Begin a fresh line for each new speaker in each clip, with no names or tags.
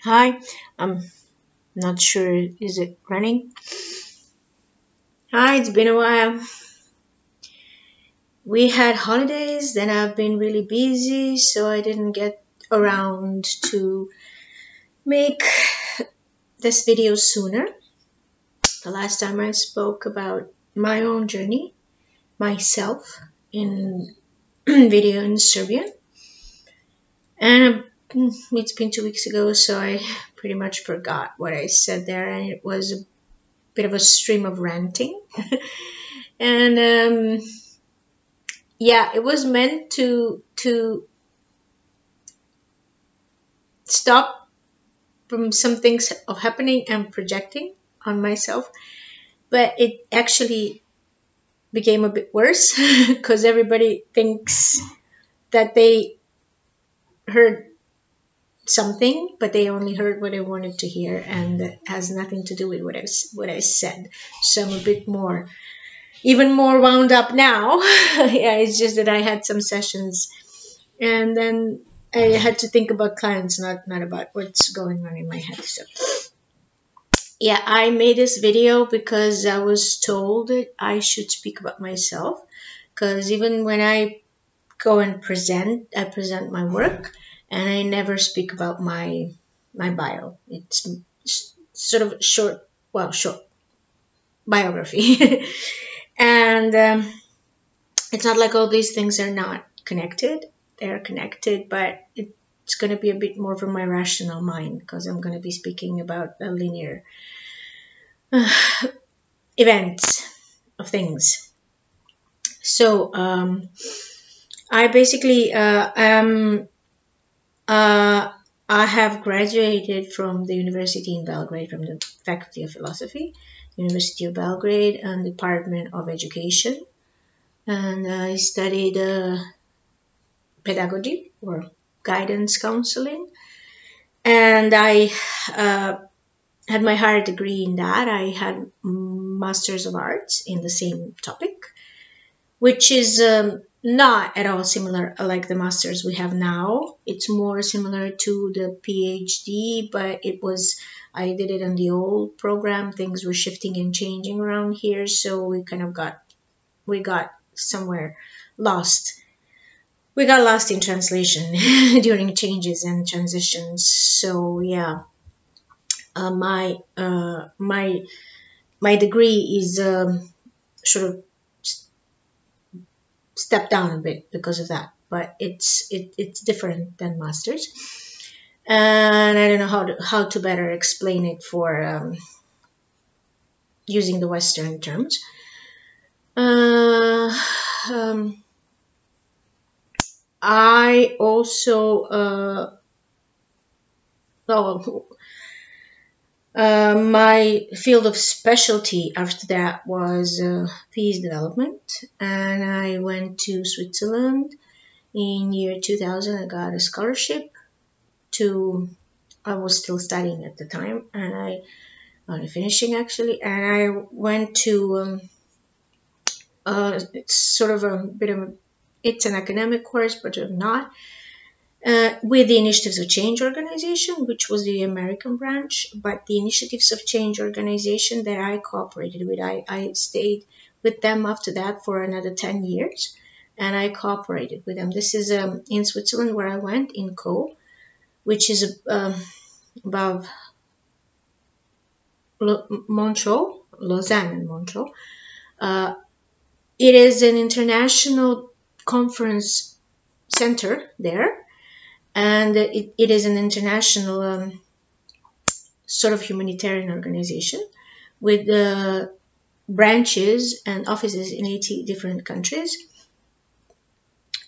Hi, I'm not sure, is it running? Hi, it's been a while. We had holidays, then I've been really busy, so I didn't get around to make this video sooner. The last time I spoke about my own journey, myself, in video in Serbian. And it's been 2 weeks ago, so I pretty much forgot what I said there, and it was a bit of a stream of ranting. And yeah, it was meant to stop from some things of happening and projecting on myself, but it actually became a bit worse because everybody thinks that they heard something, but they only heard what I wanted to hear, and that has nothing to do with what I said. So I'm a bit more, even more wound up now. Yeah, it's just that I had some sessions, and then I had to think about clients, not about what's going on in my head. So yeah, I made this video because I was told that I should speak about myself, because even when I go and I present my work, and I never speak about my bio. It's sort of short biography. And it's not like all these things are not connected. They're connected, but it's going to be a bit more from my rational mind, because I'm going to be speaking about a linear events of things. So I basically I have graduated from the university in Belgrade, from the Faculty of Philosophy, University of Belgrade, and Department of Education. And I studied pedagogy or guidance counseling. And I had my higher degree in that. I had Masters of Arts in the same topic, which is not at all similar like the masters we have now. It's more similar to the PhD, but I did it on the old program. Things were shifting and changing around here, so we got somewhere lost. We got lost in translation during changes and transitions. So yeah, my degree is sort of stepped down a bit because of that, but it's different than masters, and I don't know how to better explain it for using the Western terms. I also my field of specialty after that was peace development, and I went to Switzerland in year 2000. I got a scholarship I was still studying at the time, and I finishing actually, and I went to it's sort of a bit of it's an academic course, but not. With the Initiatives of Change organization, which was the American branch, but the Initiatives of Change organization that I cooperated with, I stayed with them after that for another 10 years, and I cooperated with them. This is in Switzerland, where I went, in Co, which is above Montreux, Lausanne and Montreux. It is an international conference center there, and it is an international sort of humanitarian organization with branches and offices in 80 different countries,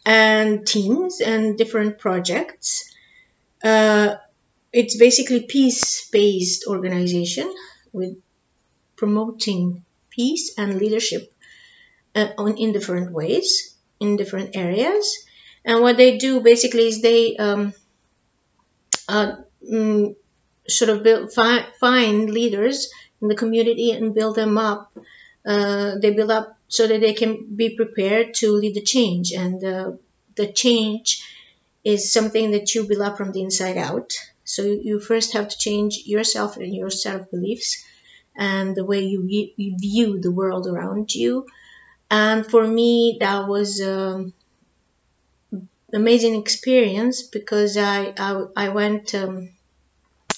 and teams and different projects. It's basically peace-based organization with promoting peace and leadership in different ways, in different areas. And what they do basically is they sort of find leaders in the community and build them up. They build up so that they can be prepared to lead the change. And the change is something that you build up from the inside out. So you first have to change yourself and your set of beliefs and the way you view the world around you. And for me, that was amazing experience, because I went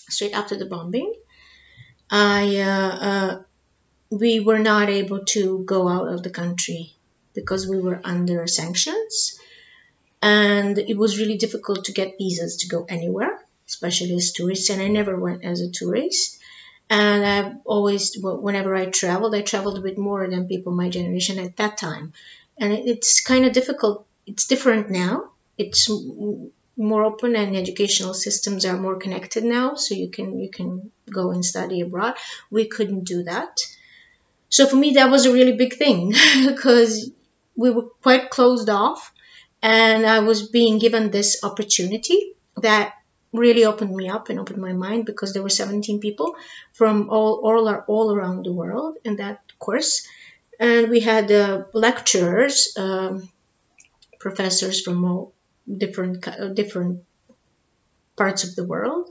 straight after the bombing. We were not able to go out of the country because we were under sanctions, and it was really difficult to get visas to go anywhere, especially as tourists. And I never went as a tourist. And I've always, whenever I traveled a bit more than people my generation at that time. And it's kind of difficult. It's different now. It's more open, and educational systems are more connected now. So you can go and study abroad. We couldn't do that. So for me, that was a really big thing because we were quite closed off, and I was being given this opportunity that really opened me up and opened my mind, because there were 17 people from all around the world in that course. And we had lecturers, professors from all different parts of the world,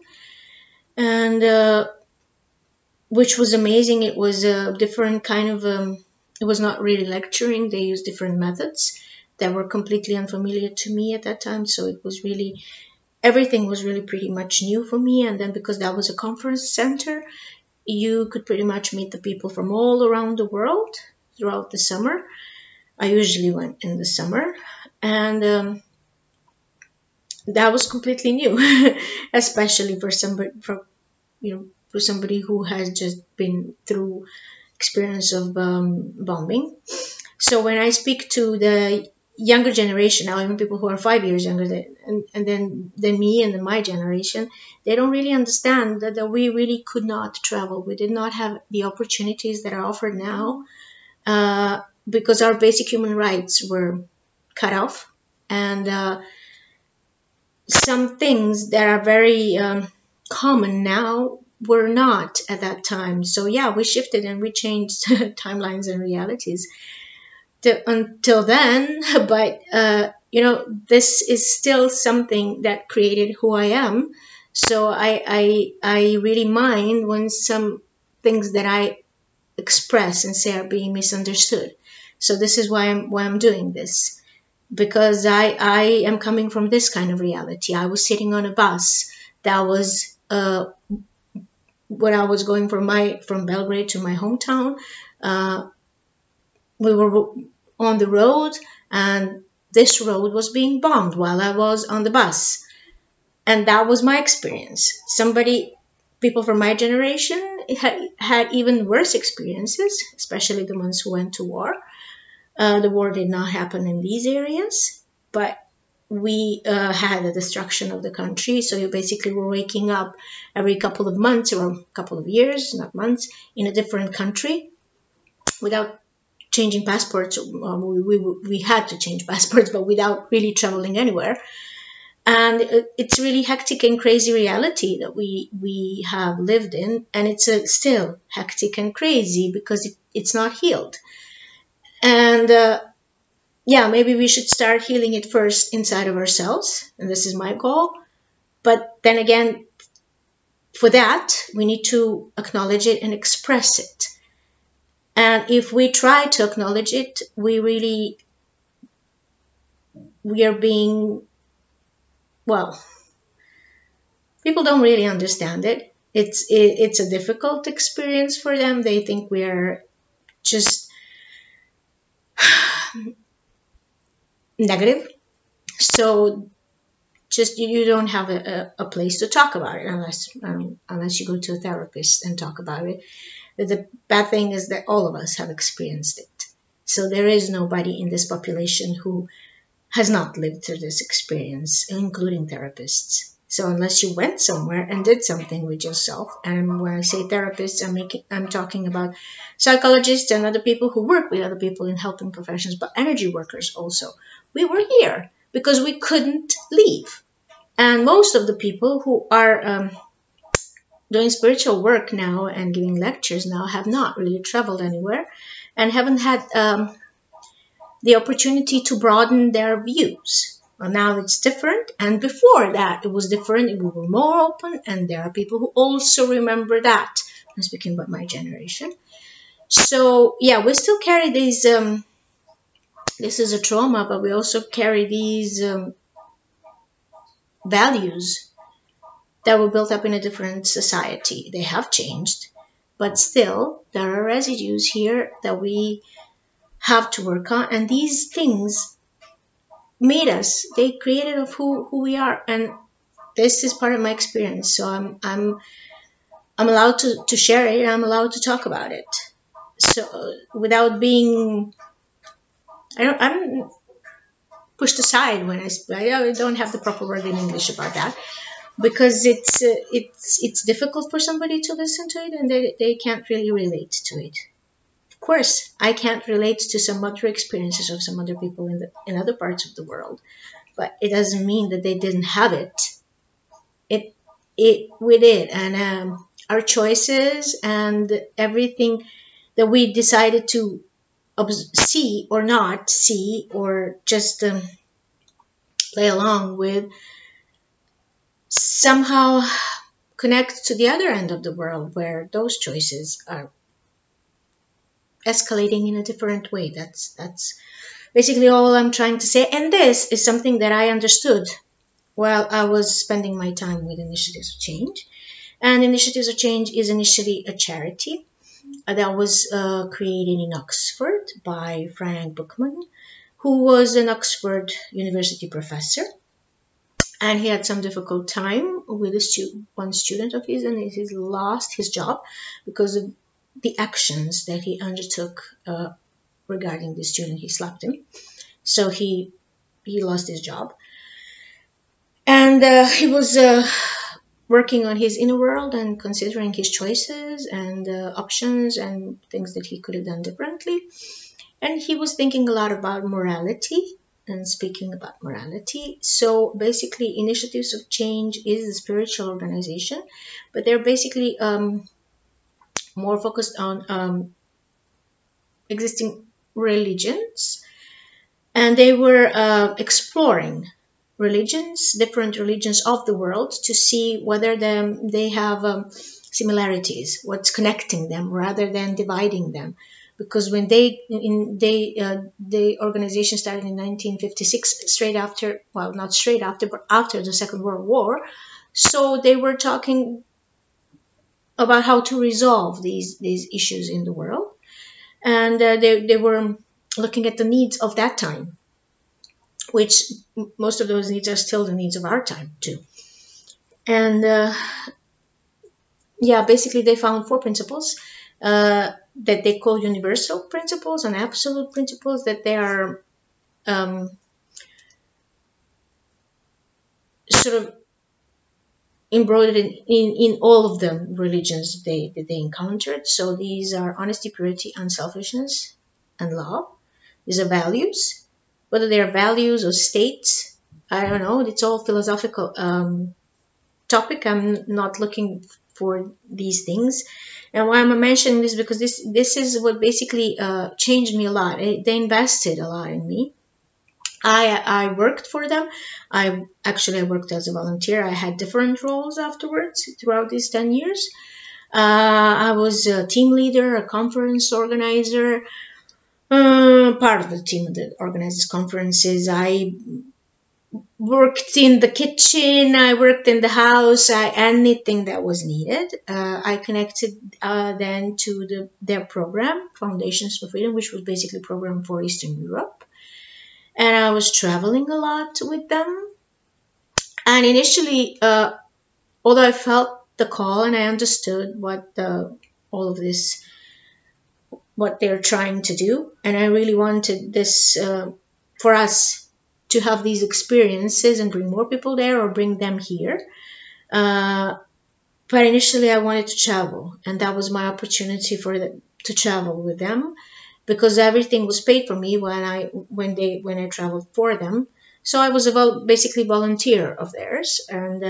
and which was amazing. It was a different kind of, it was not really lecturing. They used different methods that were completely unfamiliar to me at that time. So it was really, everything was really pretty much new for me. And then because that was a conference center, you could pretty much meet the people from all around the world throughout the summer. I usually went in the summer, and that was completely new, especially for somebody, for somebody who has just been through experience of bombing. So when I speak to the younger generation now, even people who are 5 years younger than me and my generation, they don't really understand that we really could not travel. We did not have the opportunities that are offered now, because our basic human rights were cut off, and some things that are very common now were not at that time. So yeah, we shifted and we changed timelines and realities until then. But this is still something that created who I am. So I really mind when some things that I express and say are being misunderstood. So this is why I'm doing this, because I am coming from this kind of reality. I was sitting on a bus that was when I was going from Belgrade to my hometown. We were on the road, and this road was being bombed while I was on the bus. And that was my experience. People from my generation had even worse experiences, especially the ones who went to war. The war did not happen in these areas, but we had the destruction of the country. So you basically were waking up every couple of months or a couple of years, not months, in a different country without changing passports. We had to change passports, but without really traveling anywhere. And it's really hectic and crazy reality that we have lived in. And it's still hectic and crazy because it's not healed. And yeah, maybe we should start healing it first inside of ourselves. And this is my goal. But then again, for that, we need to acknowledge it and express it. And if we try to acknowledge it, we are being, well, people don't really understand it. It's a difficult experience for them. They think we are just negative. So just you don't have a place to talk about it unless you go to a therapist and talk about it. The bad thing is that all of us have experienced it. So there is nobody in this population who has not lived through this experience, including therapists. So unless you went somewhere and did something with yourself, and when I say therapists, I'm talking about psychologists and other people who work with other people in helping professions, but energy workers also. We were here because we couldn't leave. And most of the people who are doing spiritual work now and giving lectures now have not really traveled anywhere and haven't had the opportunity to broaden their views. Well, now it's different, and before that it was different. We were more open, and there are people who also remember that. I'm speaking about my generation. So yeah, we still carry these. This is a trauma, but we also carry these values that were built up in a different society. They have changed, but still there are residues here that we have to work on, and these things made us. They created of who we are, and this is part of my experience. So I'm allowed to share it. I'm allowed to talk about it. So without being, I'm pushed aside when I don't have the proper word in English about that, because it's difficult for somebody to listen to it, and they can't really relate to it. Of course, I can't relate to some other experiences of some other people in other parts of the world, but it doesn't mean that they didn't have it. We did, and our choices and everything that we decided to see or not see, or just play along with, somehow connect to the other end of the world where those choices are escalating in a different way. That's basically all I'm trying to say. And this is something that I understood while I was spending my time with Initiatives of Change. And Initiatives of Change is initially a charity that was created in Oxford by Frank Buchman, who was an Oxford University professor. And he had some difficult time with one student of his, and he lost his job because of the actions that he undertook regarding the student. He slapped him, so he lost his job. And he was working on his inner world and considering his choices and options and things that he could have done differently. And he was thinking a lot about morality and speaking about morality. So basically, Initiatives of Change is a spiritual organization, but they're basically more focused on existing religions, and they were exploring different religions of the world, to see whether they have similarities, what's connecting them rather than dividing them. Because when the organization started in 1956, straight after, well, not straight after, but after the Second World War, so they were talking about how to resolve these issues in the world, and they were looking at the needs of that time, which most of those needs are still the needs of our time too. And basically they found 4 principles that they call universal principles and absolute principles, that they are sort of embroidered in all of the religions that they encountered. So these are honesty, purity, unselfishness, and love. These are values. Whether they are values or states, I don't know. It's all philosophical topic. I'm not looking for these things. And why am I mentioning this? Because this is what basically changed me a lot. They invested a lot in me. I worked for them. I worked as a volunteer. I had different roles afterwards throughout these 10 years. I was a team leader, a conference organizer, part of the team that organizes conferences. I worked in the kitchen. I worked in the house. Anything that was needed. I connected then to their program, Foundations for Freedom, which was basically a program for Eastern Europe. And I was traveling a lot with them. And initially, although I felt the call and I understood what all of this, what they're trying to do, and I really wanted this for us to have these experiences and bring more people there or bring them here. But initially, I wanted to travel, and that was my opportunity to travel with them, because everything was paid for me when I traveled for them. So I was basically volunteer of theirs, and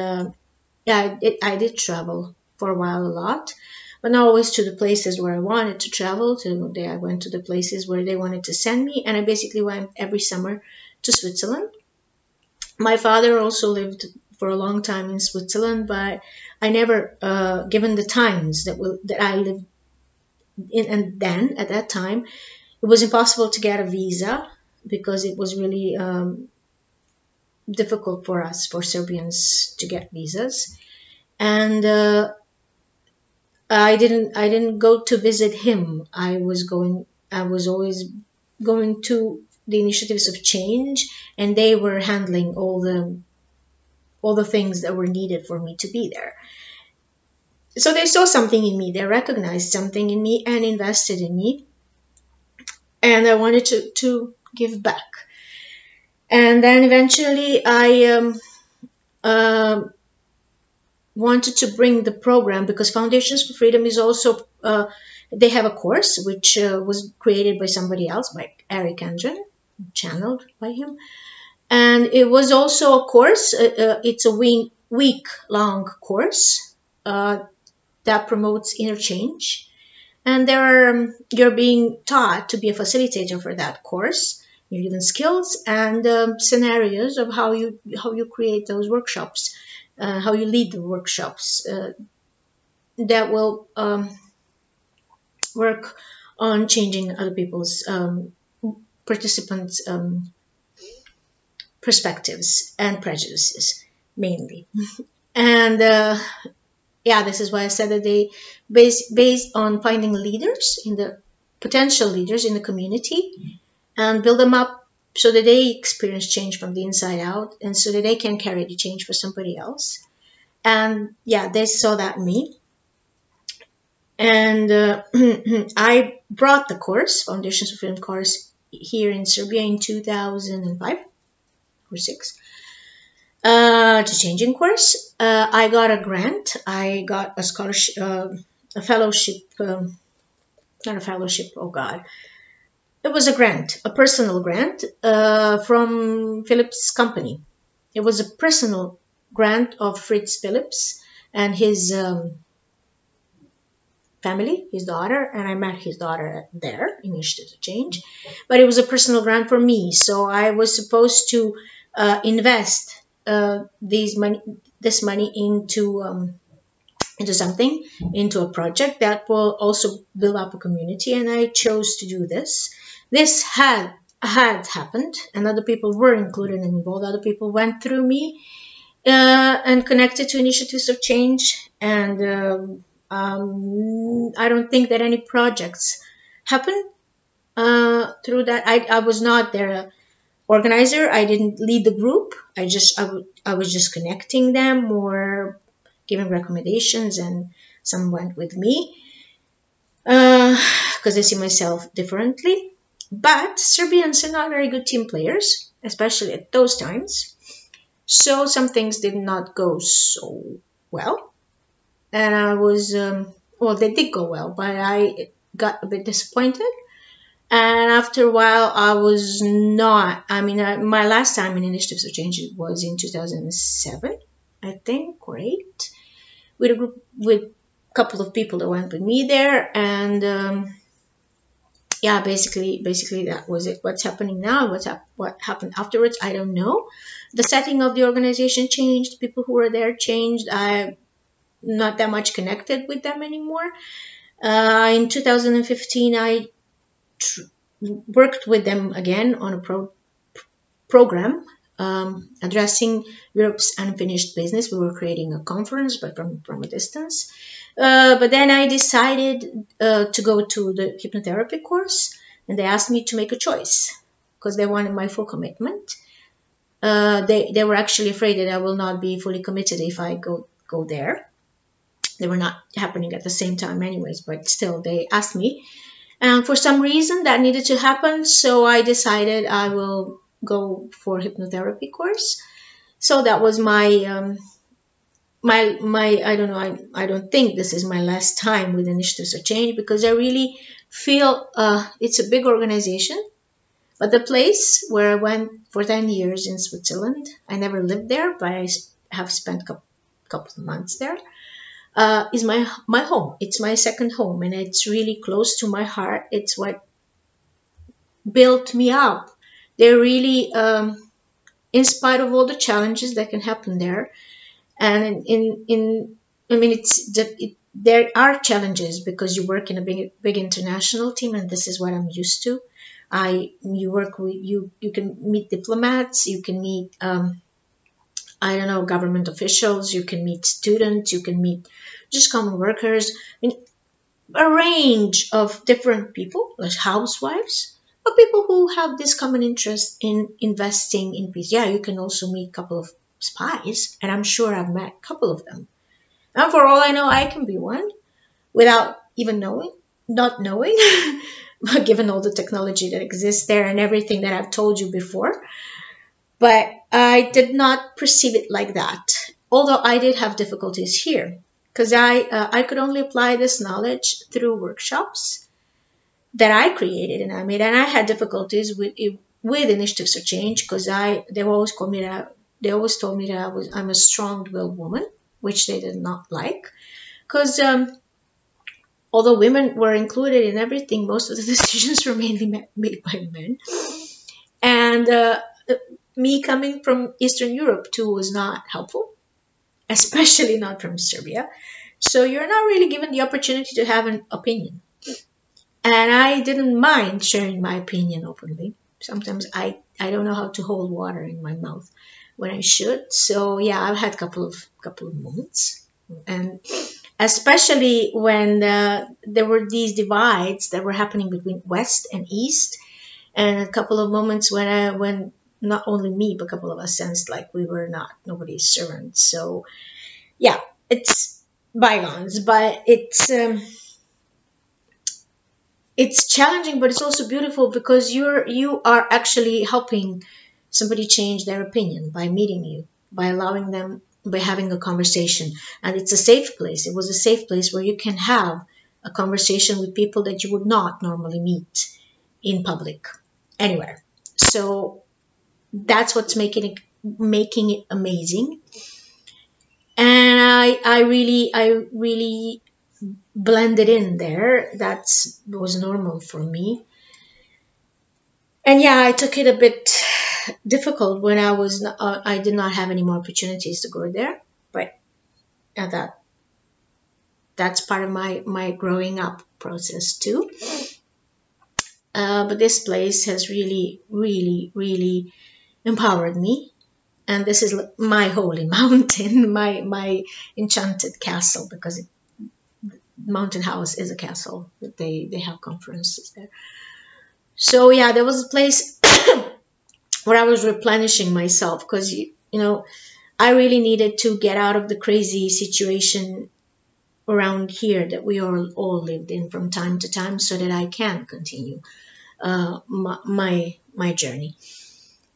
I did travel for a while a lot, but not always to the places where I wanted to travel to. I went to the places where they wanted to send me, and I basically went every summer to Switzerland. My father also lived for a long time in Switzerland, but I never, given the times that I lived in, and then at that time, it was impossible to get a visa because it was really difficult for us, for Serbians, to get visas. And I didn't go to visit him. I was always going to the initiatives of change, and they were handling all the things that were needed for me to be there. So they saw something in me, they recognized something in me and invested in me, and I wanted to give back. And then eventually I wanted to bring the program, because Foundations for Freedom is also, they have a course which was created by somebody else, by Eric Andren, channeled by him. And it was also a course, it's a week-long course that promotes interchange. And you're being taught to be a facilitator for that course. You're given skills and scenarios of how you create those workshops, how you lead the workshops that will work on changing other people's participants' perspectives and prejudices, mainly. And yeah, this is why I said that they based on finding leaders, in the potential leaders in the community, and build them up so that they experience change from the inside out, and so that they can carry the change for somebody else. And yeah, they saw that in me. And I brought the course, Foundations of Freedom course, here in Serbia in 2005 or 6. To changing course. I got a grant. I got a scholarship, a fellowship, not a fellowship, oh God. It was a grant, a personal grant from Philip's company. It was a personal grant of Fritz Phillips and his family, his daughter, and I met his daughter there, Initiatives of Change. But it was a personal grant for me, so I was supposed to invest this money into something, into a project that will also build up a community, and I chose to do this. This had happened, and other people were included and involved. Other people went through me and connected to Initiatives of Change, and I don't think that any projects happened through that. I was not their organizer. I didn't lead the group. I was just connecting them or giving recommendations, and some went with me because I see myself differently. But Serbians are not very good team players, especially at those times. So some things did not go so well. And I was, well, they did go well, but I got a bit disappointed. And after a while, I was not, my last time in Initiatives of Change was in 2007, I think, or 8, with a group, with a couple of people that went with me there. And yeah, basically that was it. What's happening now, what happened afterwards, I don't know. The setting of the organization changed. People who were there changed. I'm not that much connected with them anymore. In 2015, I worked with them again on a program addressing Europe's unfinished business. We were creating a conference, but from a distance. But then I decided to go to the hypnotherapy course, and they asked me to make a choice because they wanted my full commitment. They were actually afraid that I will not be fully committed if I go there. They were not happening at the same time anyways, but still they asked me. And for some reason that needed to happen, so I decided I will go for hypnotherapy course. So that was my I don't know, I don't think this is my last time with Initiatives of Change, because I really feel it's a big organization. But the place where I went for 10 years in Switzerland, I never lived there, but I have spent a couple of months there, is my home. It's my second home, and it's really close to my heart. It's what built me up. They're really in spite of all the challenges that can happen there. And I mean, there are challenges because you work in a big international team, and this is what I'm used to. You work with you can meet diplomats, you can meet I don't know, government officials, you can meet students, you can meet just common workers. I mean, a range of different people, like housewives, but people who have this common interest in investing in peace. Yeah, you can also meet a couple of spies, and I'm sure I've met a couple of them. And for all I know, I can be one without even not knowing, given all the technology that exists there and everything that I've told you before. But I did not perceive it like that, although I did have difficulties here because I could only apply this knowledge through workshops that I created and I made, and I had difficulties with initiatives for change because they always told me that I'm a strong-willed woman, which they did not like, because although women were included in everything, most of the decisions were mainly made by men, and me coming from Eastern Europe too was not helpful, especially not from Serbia. So you're not really given the opportunity to have an opinion. And I didn't mind sharing my opinion openly. Sometimes I don't know how to hold water in my mouth when I should. So yeah, I've had a couple of moments. And especially when there were these divides that were happening between West and East. And a couple of moments when not only me, but a couple of us sensed like we were not nobody's servants. So yeah, it's bygones, but it's challenging, but it's also beautiful because you are actually helping somebody change their opinion by meeting you, by allowing them, by having a conversation. And it's a safe place. It was a safe place where you can have a conversation with people that you would not normally meet in public anywhere. So that's what's making it amazing. And I really blended in there. That was normal for me. And yeah, I took it a bit difficult when I did not have any more opportunities to go there. But that's part of my growing up process too. But this place has really, really, really empowered me. And this is my holy mountain, my enchanted castle, because Mountain House is a castle. They have conferences there. So yeah, there was a place where I was replenishing myself because I really needed to get out of the crazy situation around here that we all lived in from time to time, so that I can continue my journey.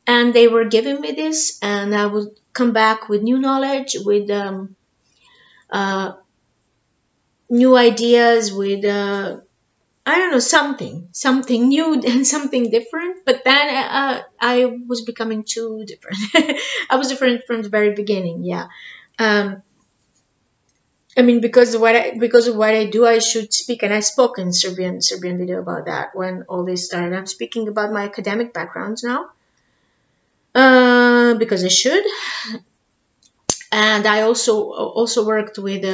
And they were giving me this, and I would come back with new knowledge, with new ideas, with I don't know, something new and something different. But then I was becoming too different. I was different from the very beginning. Yeah. I mean, because of what I do, I should speak, and I spoke in Serbian video about that when all this started. I'm speaking about my academic background now, because I should, and I also worked with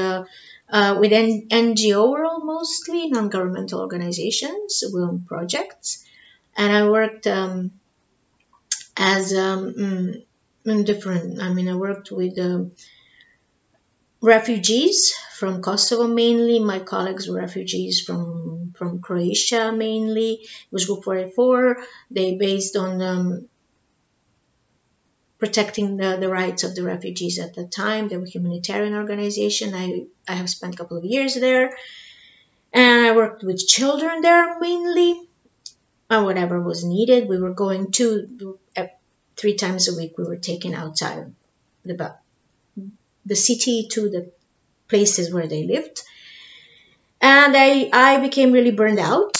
NGO world, mostly non-governmental organizations, projects, and I worked as different. I mean, I worked with refugees from Kosovo mainly. My colleagues were refugees from Croatia mainly. It was Group 44. They based on protecting the rights of the refugees at the time. They were a humanitarian organization. I have spent a couple of years there. And I worked with children there mainly. And whatever was needed, we were going to 3 times a week. We were taken outside the city to the places where they lived. And I became really burned out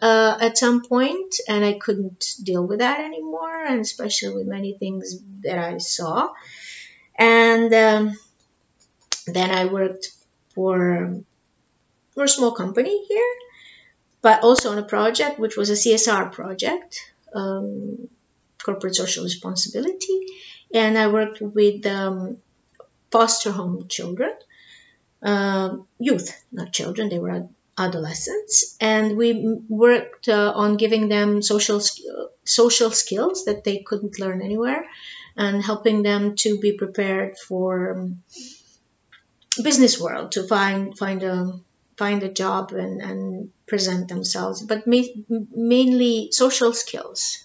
at some point, and I couldn't deal with that anymore, and especially with many things that I saw. And then I worked for a small company here, but also on a project which was a CSR project corporate social responsibility, and I worked with foster home children, youth, not children, they were adolescents, and we worked on giving them social skills that they couldn't learn anywhere, and helping them to be prepared for business world, to find a job and present themselves, but mainly social skills,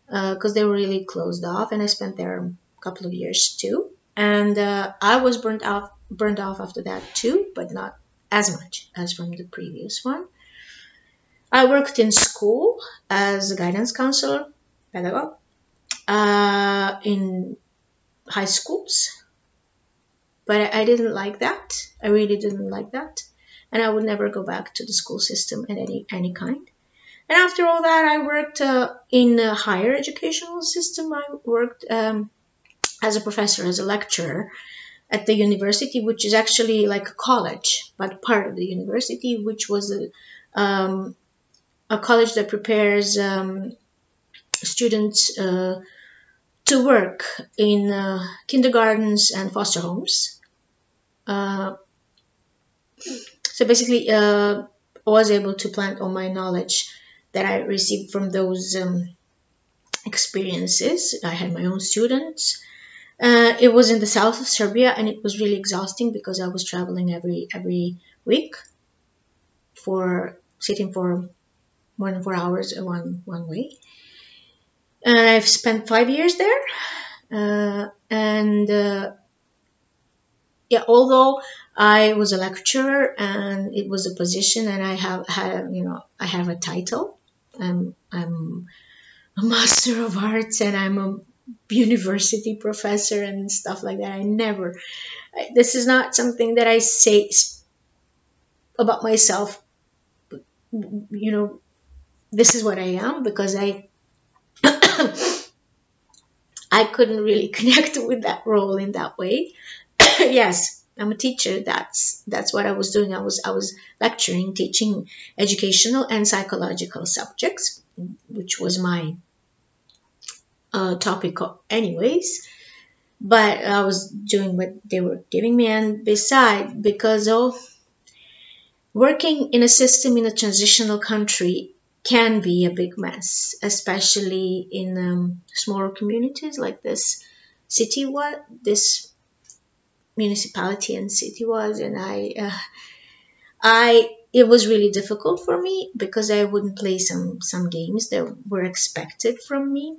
because they were really closed off, and I spent there a couple of years too, and I was burnt off after that too, but not as much as from the previous one. I worked in school as a guidance counselor, pedagogue, in high schools, but I didn't like that. I really didn't like that, and I would never go back to the school system in any kind. And after all that, I worked in a higher educational system. I worked as a professor, as a lecturer at the university, which is actually like a college, but part of the university, which was a college that prepares students to work in kindergartens and foster homes. So basically, I was able to plant all my knowledge that I received from those experiences. I had my own students. It was in the south of Serbia, and it was really exhausting because I was traveling every week, sitting for more than 4 hours one way. And I've spent 5 years there. Yeah, although I was a lecturer and it was a position, and I have a title. I'm a Master of Arts, and I'm a university professor and stuff like that. This is not something that I say about myself. This is what I am, because I couldn't really connect with that role in that way. Yes, I'm a teacher. That's what I was doing. I was lecturing, teaching educational and psychological subjects, which was my topic anyways. But I was doing what they were giving me, and besides, because of working in a system in a transitional country can be a big mess, especially in smaller communities like this municipality and city was, and it was really difficult for me because I wouldn't play some games that were expected from me.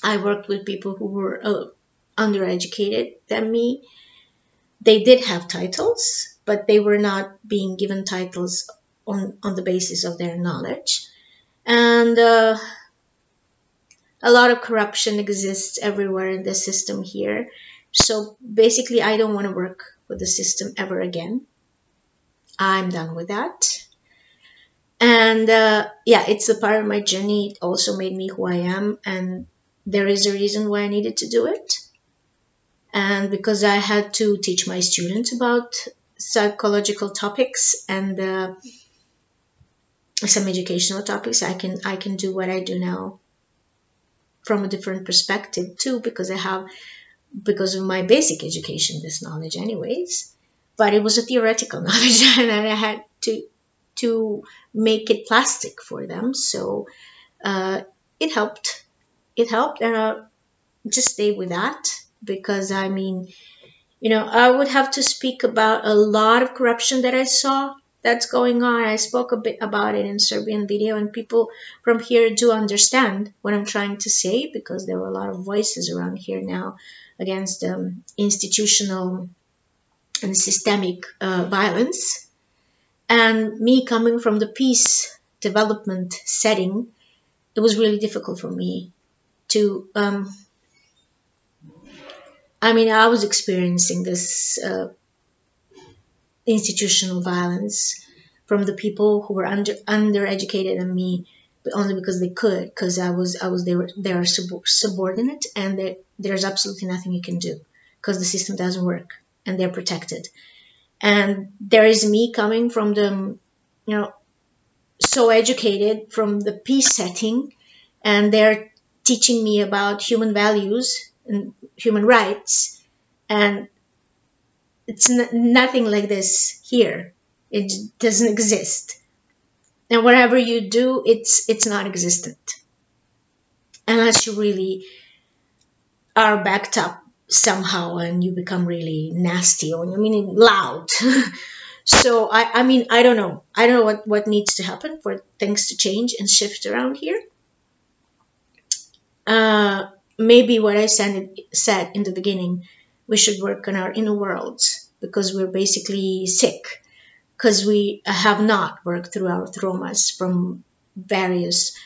I worked with people who were undereducated than me. They did have titles, but they were not being given titles on the basis of their knowledge. And a lot of corruption exists everywhere in the system here. So basically, I don't want to work with the system ever again. I'm done with that. And it's a part of my journey. It also made me who I am, and there is a reason why I needed to do it. And because I had to teach my students about psychological topics and some educational topics, I can do what I do now from a different perspective too, because of my basic education, this knowledge anyways. But it was a theoretical knowledge, and I had to make it plastic for them. So it helped, and I'll just stay with that, because I would have to speak about a lot of corruption that I saw that's going on. I spoke a bit about it in Serbian video, and people from here do understand what I'm trying to say, because there were a lot of voices around here now against institutional and systemic violence. And me coming from the peace development setting, it was really difficult for me to I was experiencing this institutional violence from the people who were undereducated than me, but only because they could, because they are subordinate, and there's absolutely nothing you can do because the system doesn't work and they're protected. And there is me coming from the, so educated from the peace setting, and they're teaching me about human values and human rights, and it's nothing like this here. It doesn't exist. And whatever you do, it's not existent unless you really are backed up somehow and you become really nasty, or I mean loud. So I mean, I don't know what needs to happen for things to change and shift around here. Maybe what I said in the beginning, we should work on our inner worlds, because we're basically sick, because we have not worked through our traumas from various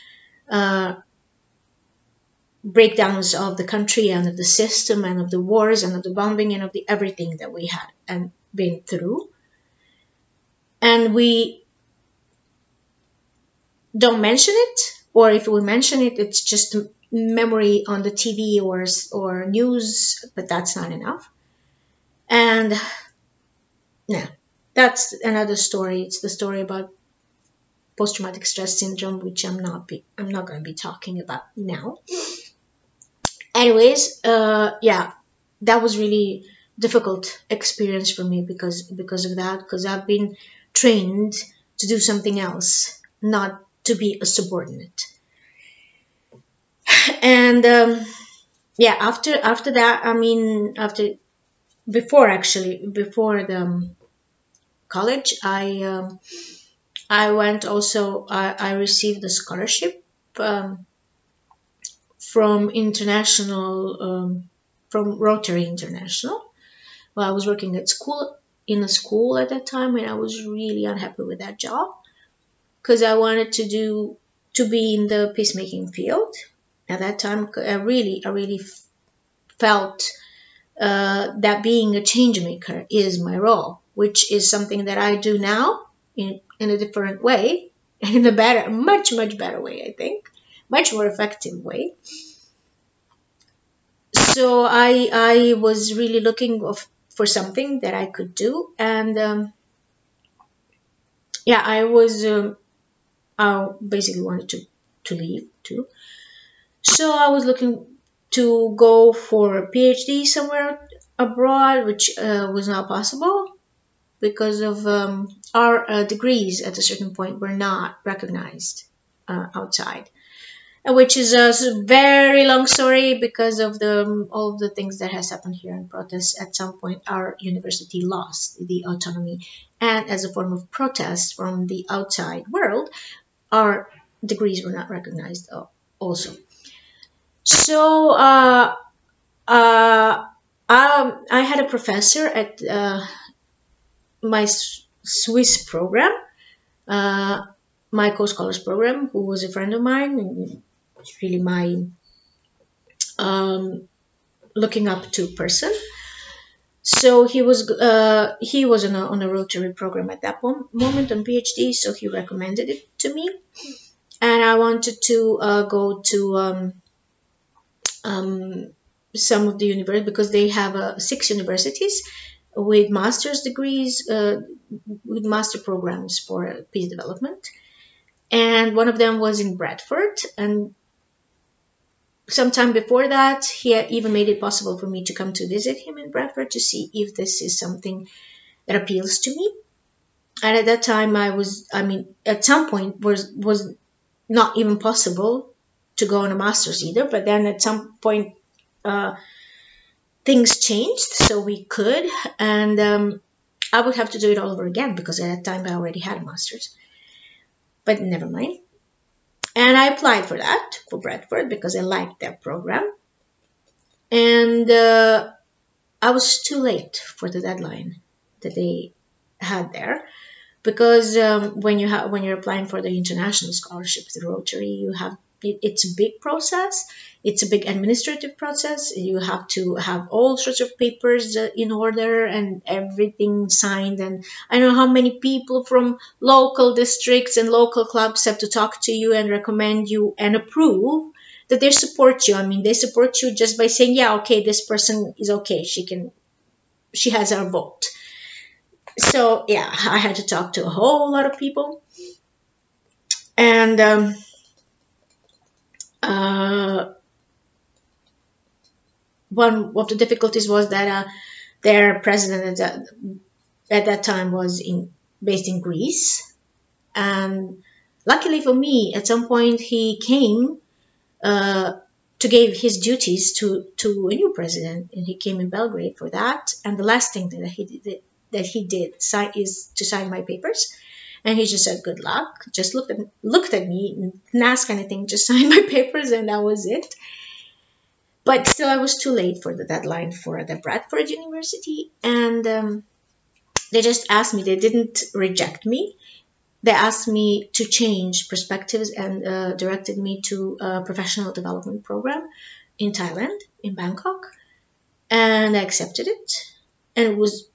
breakdowns of the country and of the system and of the wars and of the bombing and of the everything that we had and been through. And we don't mention it, or if we mention it, it's just a memory on the TV or news, but that's not enough. And yeah, that's another story. It's the story about post-traumatic stress syndrome, which I'm not going to be talking about now. Anyways, yeah, that was really difficult experience for me because of that, because I've been trained to do something else, not to be a subordinate. And yeah, after that, I mean, before the college, I went also, I received a scholarship from international, from Rotary International. Well, I was working in a school at that time, and I was really unhappy with that job because I wanted to be in the peacemaking field. At that time, I really felt that being a change maker is my role, which is something that I do now in a different way, and in a better, much better way, I think, much more effective way. So I was really looking for something that I could do, and yeah, I basically wanted to leave too. So I was looking to go for a PhD somewhere abroad, which was not possible because of our degrees at a certain point were not recognized outside, which is a very long story because of all of the things that has happened here in protests. At some point, our university lost the autonomy, and as a form of protest from the outside world, our degrees were not recognized also. So I had a professor at my Swiss program, my co-scholars program, who was a friend of mine, and really my looking up to person. So he was on a Rotary program at that moment on PhD, so he recommended it to me, and I wanted to go to some of the universities, because they have 6 universities with master's degrees, with master programs for peace development, and one of them was in Bradford. And sometime before that, he had even made it possible for me to come to visit him in Bradford to see if this is something that appeals to me. And at that time, at some point was not even possible to go on a master's either, but then at some point things changed, so we could, and I would have to do it all over again because at that time I already had a master's, but never mind. And I applied for Bradford because I liked that program, and I was too late for the deadline that they had there, because when you're applying for the international scholarship through Rotary, it's a big process. It's a big administrative process. You have to have all sorts of papers in order and everything signed. And I don't know how many people from local districts and local clubs have to talk to you and recommend you and approve that they support you. I mean, they support you just by saying, yeah, okay, this person is okay. She has our vote. So yeah, I had to talk to a whole lot of people. And one of the difficulties was that their president at that time was based in Greece, and luckily for me, at some point he came uh, to give his duties to a new president, and he came in Belgrade for that. And the last thing that he did is to sign my papers. And he just said, "Good luck." Just looked at me, and didn't ask anything. Just signed my papers, and that was it. But still, I was too late for the deadline for the Bradford University, and they just asked me. They didn't reject me. They asked me to change perspectives and directed me to a professional development program in Thailand, in Bangkok, and I accepted it. And it was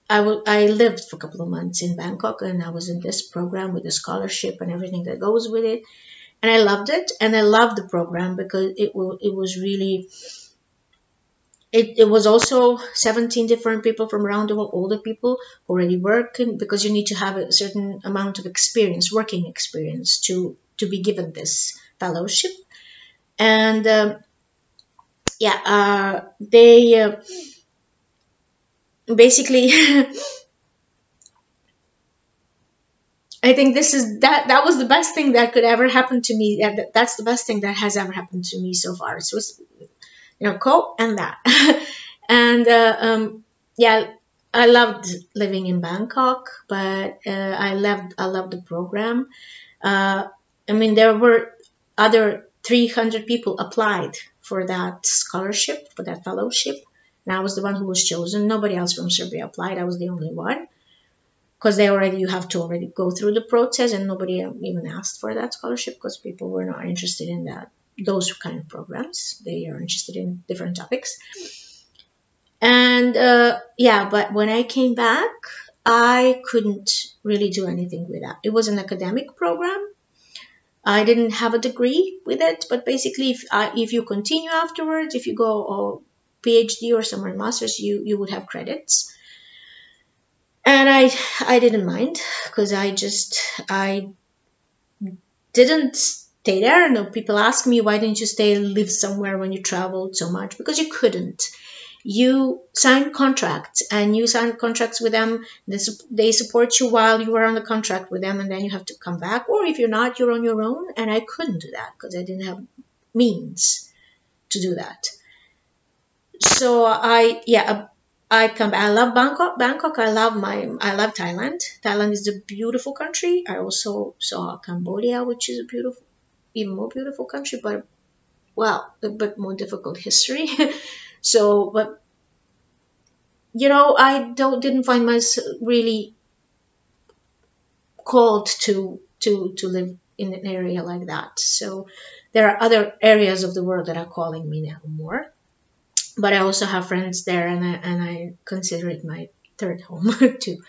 I lived for a couple of months in Bangkok, and I was in this program with a scholarship and everything that goes with it, and I loved it. And I loved the program because it was really. It was also 17 different people from around the world, older people already working, because you need to have a certain amount of experience, working experience, to be given this fellowship. And they basically, I think that was the best thing that could ever happen to me. That's the best thing that has ever happened to me so far. So it's, cope and that. And yeah, I loved living in Bangkok, but I loved the program. I mean, there were other 300 people applied for that scholarship, for that fellowship, and I was the one who was chosen. Nobody else from Serbia applied. I was the only one, because you have to already go through the process, and nobody even asked for that scholarship because people were not interested in those kind of programs. They are interested in different topics. And but when I came back, I couldn't really do anything with that. It was an academic program. I didn't have a degree with it, but basically, if you continue afterwards, if you go PhD or somewhere in masters, you would have credits. And I didn't mind, because I didn't stay there. No, people ask me, why didn't you stay and live somewhere when you traveled so much? Because you couldn't. You signed contracts, and you signed contracts with them. They support you while you were on the contract with them, and then you have to come back. Or if you're not, you're on your own. And I couldn't do that because I didn't have means to do that. So I come back. I love Bangkok. I love Thailand. Thailand is a beautiful country. I also saw Cambodia, which is even more beautiful country, but a bit more difficult history. So, but I didn't find myself really called to live in an area like that. So there are other areas of the world that are calling me now more. But I also have friends there, and I consider it my third home too.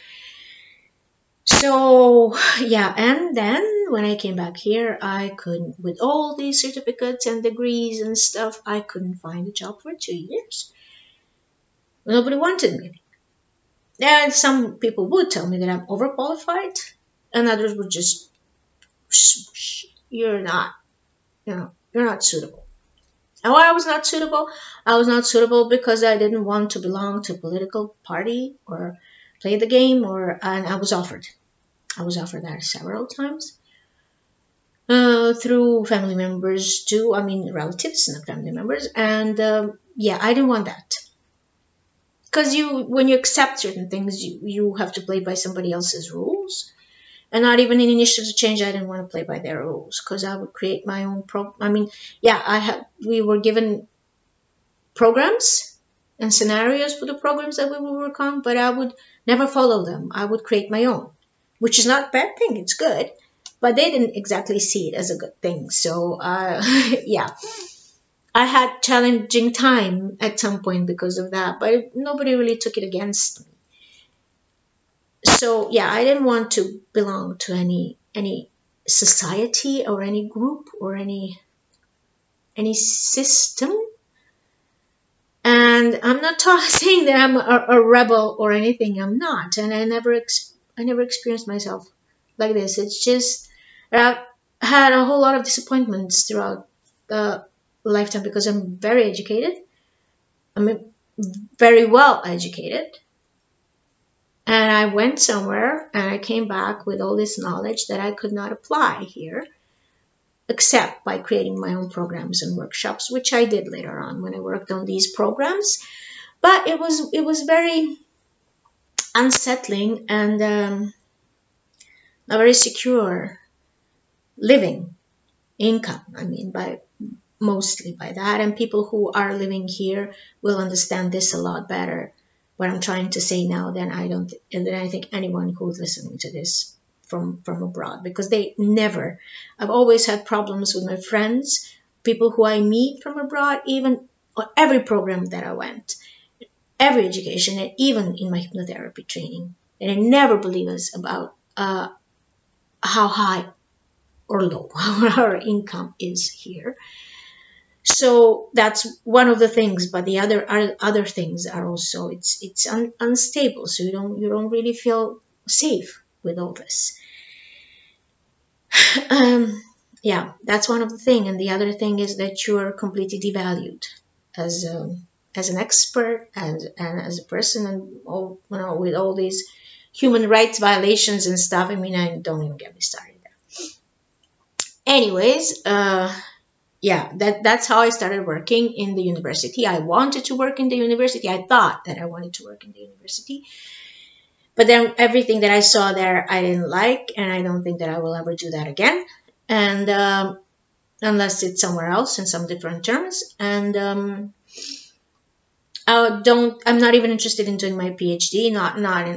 So yeah, and then when I came back here, I couldn't, with all these certificates and degrees and stuff, I couldn't find a job for 2 years. Nobody wanted me. And some people would tell me that I'm overqualified, and others would just, you're not suitable. And why I was not suitable? I was not suitable because I didn't want to belong to a political party or play the game, and I was offered that several times through family members too. I mean, relatives, not family members. And I didn't want that, because when you accept certain things, you have to play by somebody else's rules. And not even in initiatives of change, I didn't want to play by their rules, because I would create my own we were given programs and scenarios for the programs that we would work on, but I would never follow them. I would create my own, which is not a bad thing. It's good, but they didn't exactly see it as a good thing. So I had challenging time at some point because of that, but nobody really took it against me. So I didn't want to belong to any society or any group or any system. And I'm not saying that I'm a rebel or anything. I'm not, and I never experienced myself like this. It's just I've had a whole lot of disappointments throughout the lifetime, because I'm very educated. I'm very well educated. And I went somewhere and I came back with all this knowledge that I could not apply here, except by creating my own programs and workshops, which I did later on when I worked on these programs. But it was very unsettling and a very secure living income. I mean, mostly by that. And people who are living here will understand this a lot better, what I'm trying to say now, than I think anyone who's listening to this from abroad, because I've always had problems with my friends, people who I meet from abroad, even on every program that I went, every education, and even in my hypnotherapy training. And I never believe us about how high or low our income is here. So that's one of the things, but the other things are also it's unstable. So you don't really feel safe with all this. Yeah, that's one of the things. And the other thing is that you are completely devalued as an expert and as a person, and all, with all these human rights violations and stuff. I mean, I don't even get me started there. Anyways, yeah, that's how I started working in the university. I wanted to work in the university. I thought that I wanted to work in the university. But then everything that I saw there, I didn't like, and I don't think that I will ever do that again. And unless it's somewhere else in some different terms. And I'm not even interested in doing my PhD,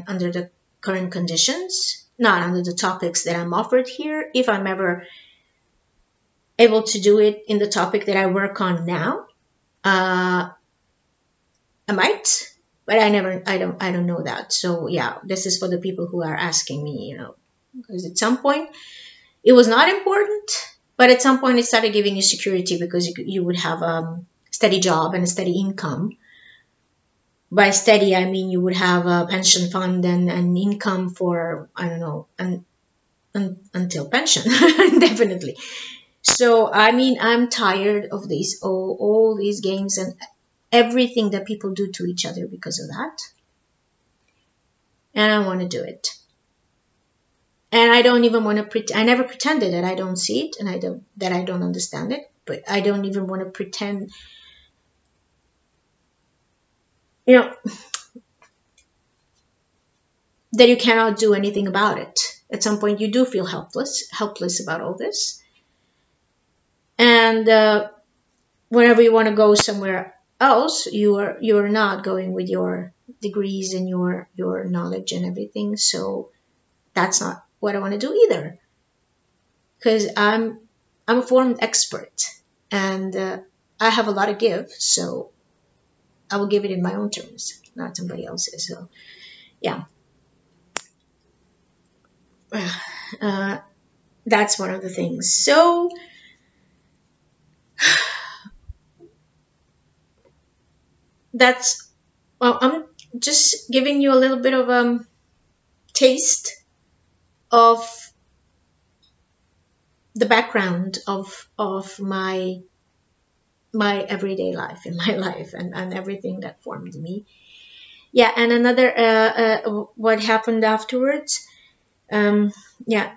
under the current conditions, not under the topics that I'm offered here. If I'm ever able to do it in the topic that I work on now, I might, but I don't know that. So yeah, this is for the people who are asking me, because at some point it was not important, but at some point it started giving you security, because you would have a steady job and a steady income. By steady, I mean you would have a pension fund and income for, I don't know, until pension, definitely. So, I mean, I'm tired of these, all these games and everything that people do to each other because of that. And I want to do it. And I don't even want to pretend. I never pretended that I don't see it and that I don't understand it. But I don't even want to pretend, that you cannot do anything about it. At some point, you do feel helpless about all this. And whenever you want to go somewhere else, you're not going with your degrees and your knowledge and everything. So that's not what I want to do either. Because I'm a formed expert, and I have a lot to give. So I will give it in my own terms, not somebody else's. So yeah. That's one of the things. So I'm just giving you a little bit of a taste of the background of my everyday life, in my life, and everything that formed me. Yeah, and another what happened afterwards. Yeah,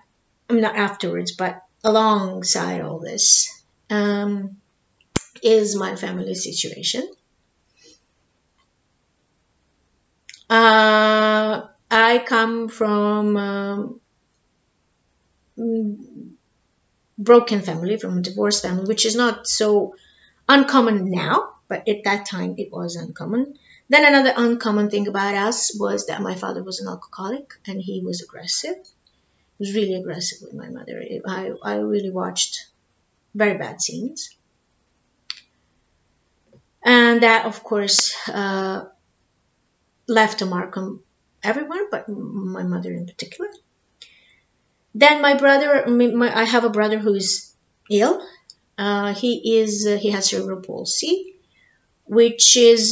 not afterwards, but alongside all this, is my family situation. I come from broken family, from a divorced family, which is not so uncommon now, but at that time it was uncommon. Then another uncommon thing about us was that my father was an alcoholic, and he was aggressive. He was really aggressive with my mother. I really watched very bad scenes. And that, of course, left a mark on everyone, but my mother in particular. Then my brother, I have a brother who's ill. He has cerebral palsy, which is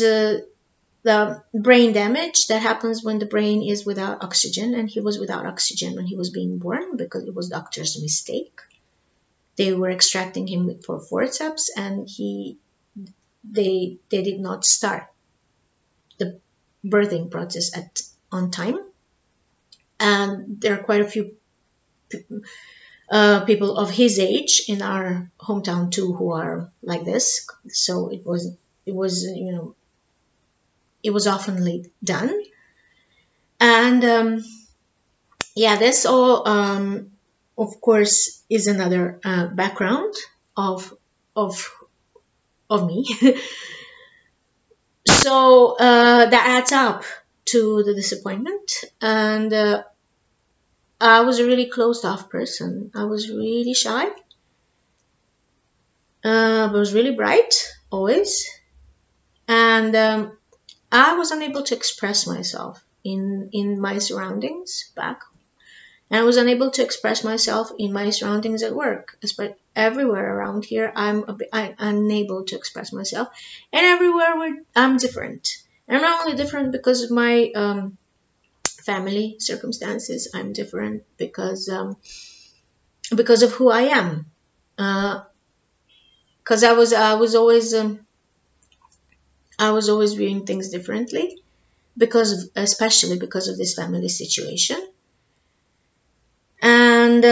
the brain damage that happens when the brain is without oxygen, and he was without oxygen when he was being born because it was doctor's mistake. They were extracting him for forceps, and they did not start the birthing process on time. And there are quite a few people of his age in our hometown too who are like this. So it was it was oftenly done. And yeah, this all of course is another background of of me. So that adds up to the disappointment. And I was a really closed off person. I was really shy. I was really bright, always. And I was unable to express myself in my surroundings back. And I was unable to express myself in my surroundings at work. Everywhere around here, I'm unable to express myself. And everywhere I'm different. And I'm not only different because of my family circumstances. I'm different because of who I am. Because I was always viewing things differently, especially because of this family situation. And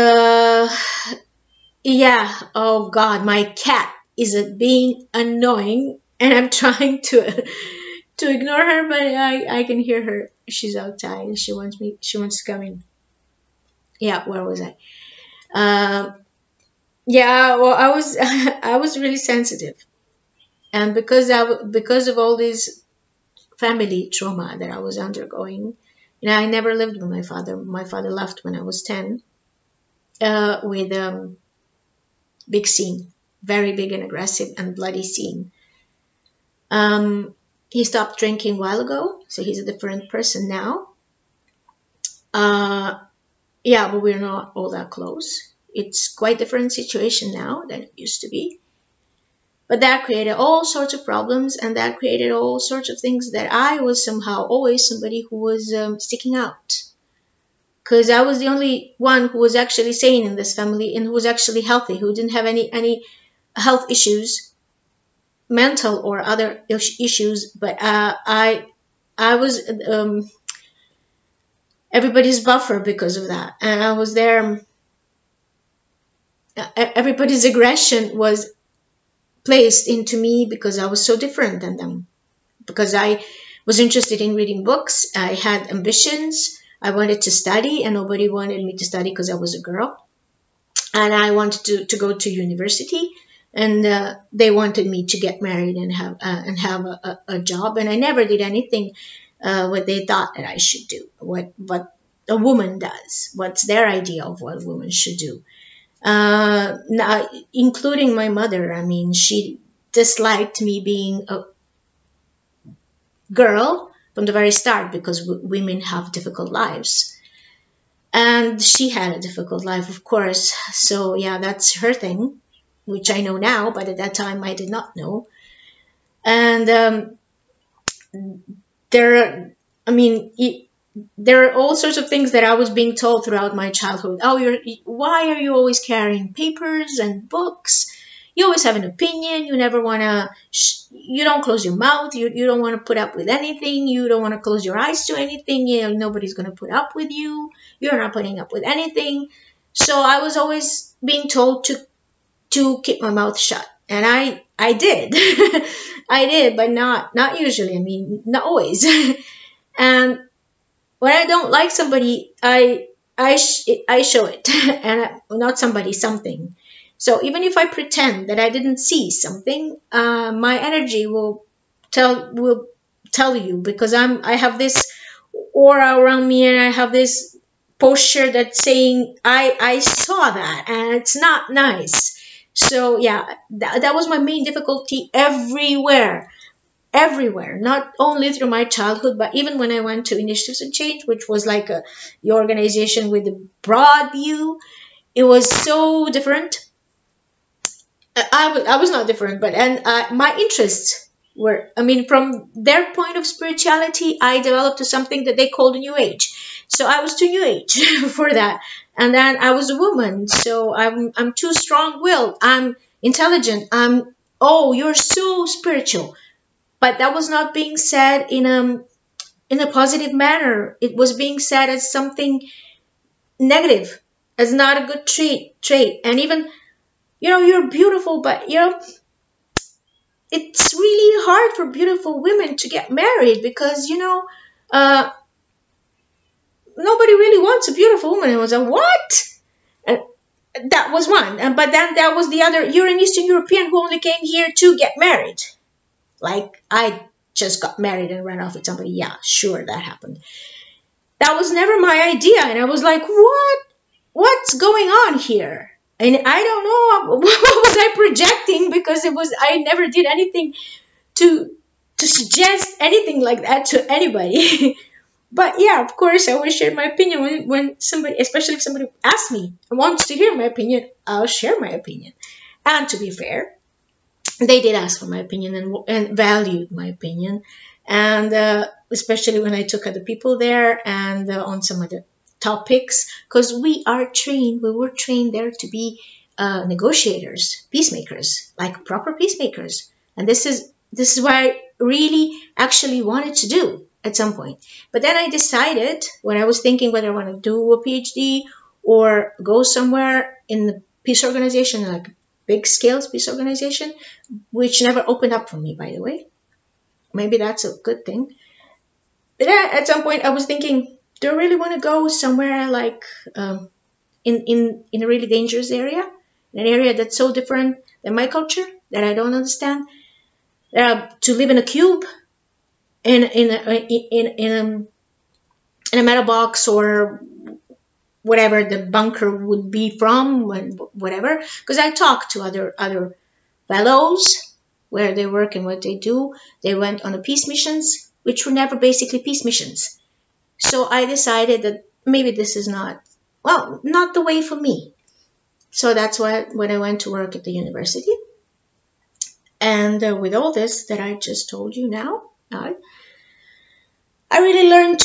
yeah, oh God, my cat is being annoying, and I'm trying to ignore her, but I can hear her. She's outside and she wants to come in. Yeah, where was I? Yeah, well, I was really sensitive, and because of all this family trauma that I was undergoing, I never lived with my father. My father left when I was 10, with big scene, very big and aggressive and bloody scene. He stopped drinking a while ago, so he's a different person now. Yeah, but we're not all that close. It's quite different situation now than it used to be. But that created all sorts of problems, and that created all sorts of things that I was somehow always somebody who was sticking out. Because I was the only one who was actually sane in this family and who was actually healthy, who didn't have any health issues, mental or other issues. But I was everybody's buffer because of that. And I was there. Everybody's aggression was placed into me because I was so different than them. Because I was interested in reading books. I had ambitions. I wanted to study, and nobody wanted me to study because I was a girl. And I wanted to go to university, and they wanted me to get married and have a job. And I never did anything what they thought that I should do, what a woman does, what's their idea of what a woman should do. Including my mother. I mean, she disliked me being a girl from the very start because women have difficult lives. And she had a difficult life, of course. So yeah, that's her thing, which I know now, but at that time I did not know. And there are all sorts of things that I was being told throughout my childhood. Oh, why are you always carrying papers and books? You always have an opinion. You never want to, you don't close your mouth. You don't want to put up with anything. You don't want to close your eyes to anything. Nobody's going to put up with you. You're not putting up with anything. So I was always being told to keep my mouth shut. And I did. I did, but not usually. I mean, not always. And when I don't like somebody, I show it, and not somebody, something. So even if I pretend that I didn't see something, my energy will tell you, because I have this aura around me, and I have this posture that's saying I saw that, and it's not nice. So yeah, that was my main difficulty everywhere. Not only through my childhood, but even when I went to Initiatives and Change, which was like the organization with a broad view. It was so different. I was not different, but my interests were, from their point of spirituality, I developed to something that they called a New Age. So I was too New Age for that. And then I was a woman, so I'm too strong-willed. I'm intelligent. Oh, you're so spiritual. but that was not being said in a positive manner. It was being said as something negative, as not a good trait. And even, you're beautiful, but it's really hard for beautiful women to get married because uh, nobody really wants a beautiful woman. It was a what? And that was one. But then there was the other. You're an Eastern European who only came here to get married. Like, I just got married and ran off with somebody. Yeah, sure, that happened. That was never my idea. And I was like, what's going on here? And I don't know what was I projecting, because I never did anything to suggest anything like that to anybody. But yeah, of course, I always share my opinion when somebody, especially if somebody asks me and wants to hear my opinion, I'll share my opinion. And to be fair, they did ask for my opinion and valued my opinion. And especially when I took other people there and on some other topics, because we were trained there to be negotiators, peacemakers, like proper peacemakers. And this is what I really actually wanted to do at some point. But then I decided, when I was thinking whether I want to do a PhD or go somewhere in the peace organization, like big scale peace organization, which never opened up for me, by the way. Maybe that's a good thing. But then at some point I was thinking, do I really want to go somewhere like in a really dangerous area, in an area that's so different than my culture that I don't understand? To live in a cube, in a metal box, or whatever the bunker would be from, whatever. Because I talked to other fellows where they work and what they do. They went on the peace missions, which were never basically peace missions. So I decided that maybe this is not the way for me. So that's why when I went to work at the university, and with all this that I just told you now, I really learned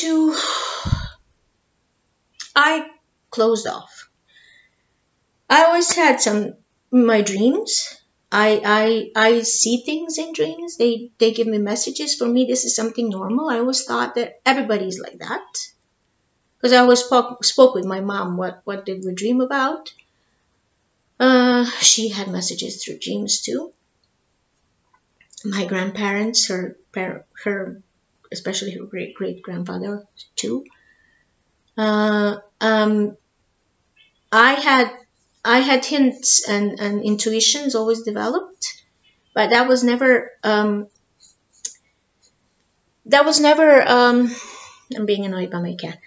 I closed off. I always had my dreams. I see things in dreams. They give me messages. For me, this is something normal. I always thought that everybody's like that. Because I always spoke with my mom, what did we dream about? She had messages through dreams too. My grandparents, her especially her great-grandfather too. I had hints and intuitions always developed, but that was never I'm being annoyed by my cat.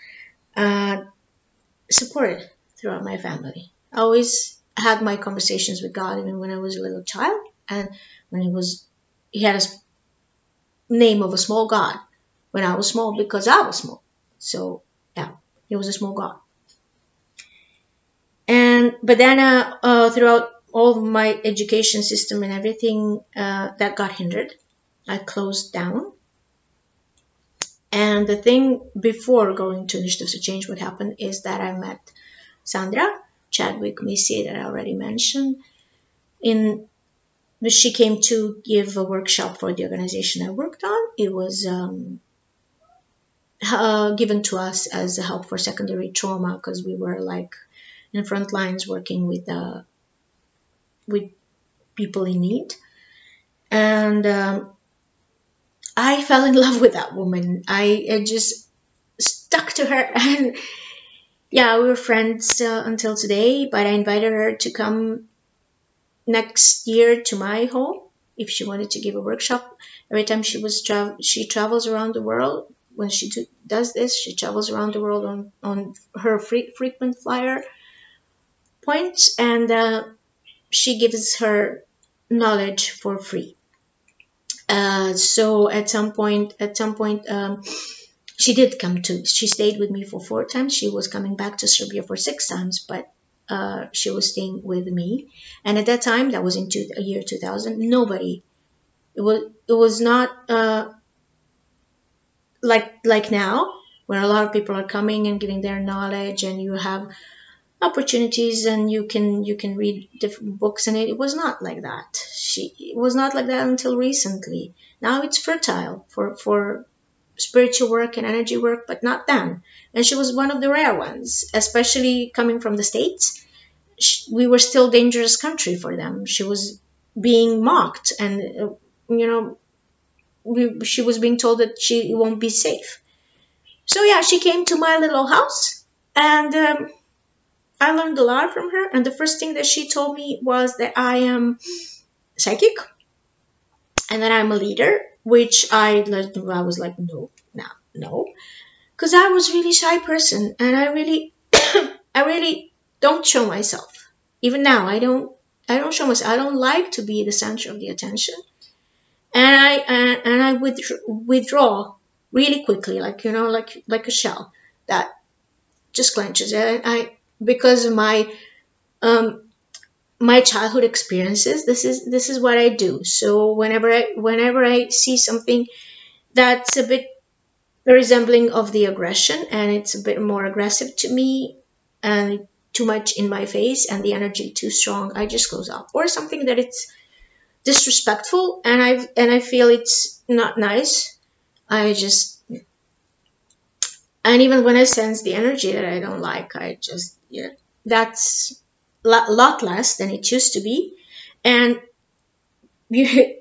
Supported throughout my family. I always had my conversations with God even when I was a little child, and when he had a name of a small God when I was small, because I was small. So yeah, he was a small God. But then throughout all of my education system and everything, that got hindered. I closed down. And the thing before going to Initiatives to Change, what happened is that I met Sandra Chadwick Missy, that I already mentioned. She came to give a workshop for the organization I worked on. It was given to us as a help for secondary trauma, because we were like in front lines working with people in need. And I fell in love with that woman. I just stuck to her, and yeah, we were friends until today. But I invited her to come next year to my home if she wanted to give a workshop. Every time she travels around the world. When she does this, she travels around the world on her frequent flyer points, and she gives her knowledge for free. So at some point, she did come to. She stayed with me for 4 times. She was coming back to Serbia for 6 times, but she was staying with me. And at that time, that was in the year 2000. Nobody. It was not like now, where a lot of people are coming and giving their knowledge, and you have opportunities, and you can read different books, and it was not like that. It was not like that until recently. Now it's fertile for spiritual work and energy work, but not then. And she was one of the rare ones, especially coming from the States. We were still dangerous country for them. She was being mocked, and you know, she was being told that she won't be safe. So yeah, she came to my little house, and I learned a lot from her. And the first thing that she told me was that I am psychic and that I'm a leader, which I was like, no, no, no, because I was really shy person, and I really, I really don't show myself. Even now, I don't show myself. I don't like to be the center of the attention, and I withdraw really quickly, like like a shell that just clenches. And I because of um my childhood experiences, this is what I do. So whenever I see something that's a bit resembling of the aggression, and it's a bit more aggressive to me, and too much in my face, and the energy too strong, I just close off. Or something that it's disrespectful, and I feel it's not nice, I just, and even when I sense the energy that I don't like, I just, yeah, that's a lot less than it used to be. And you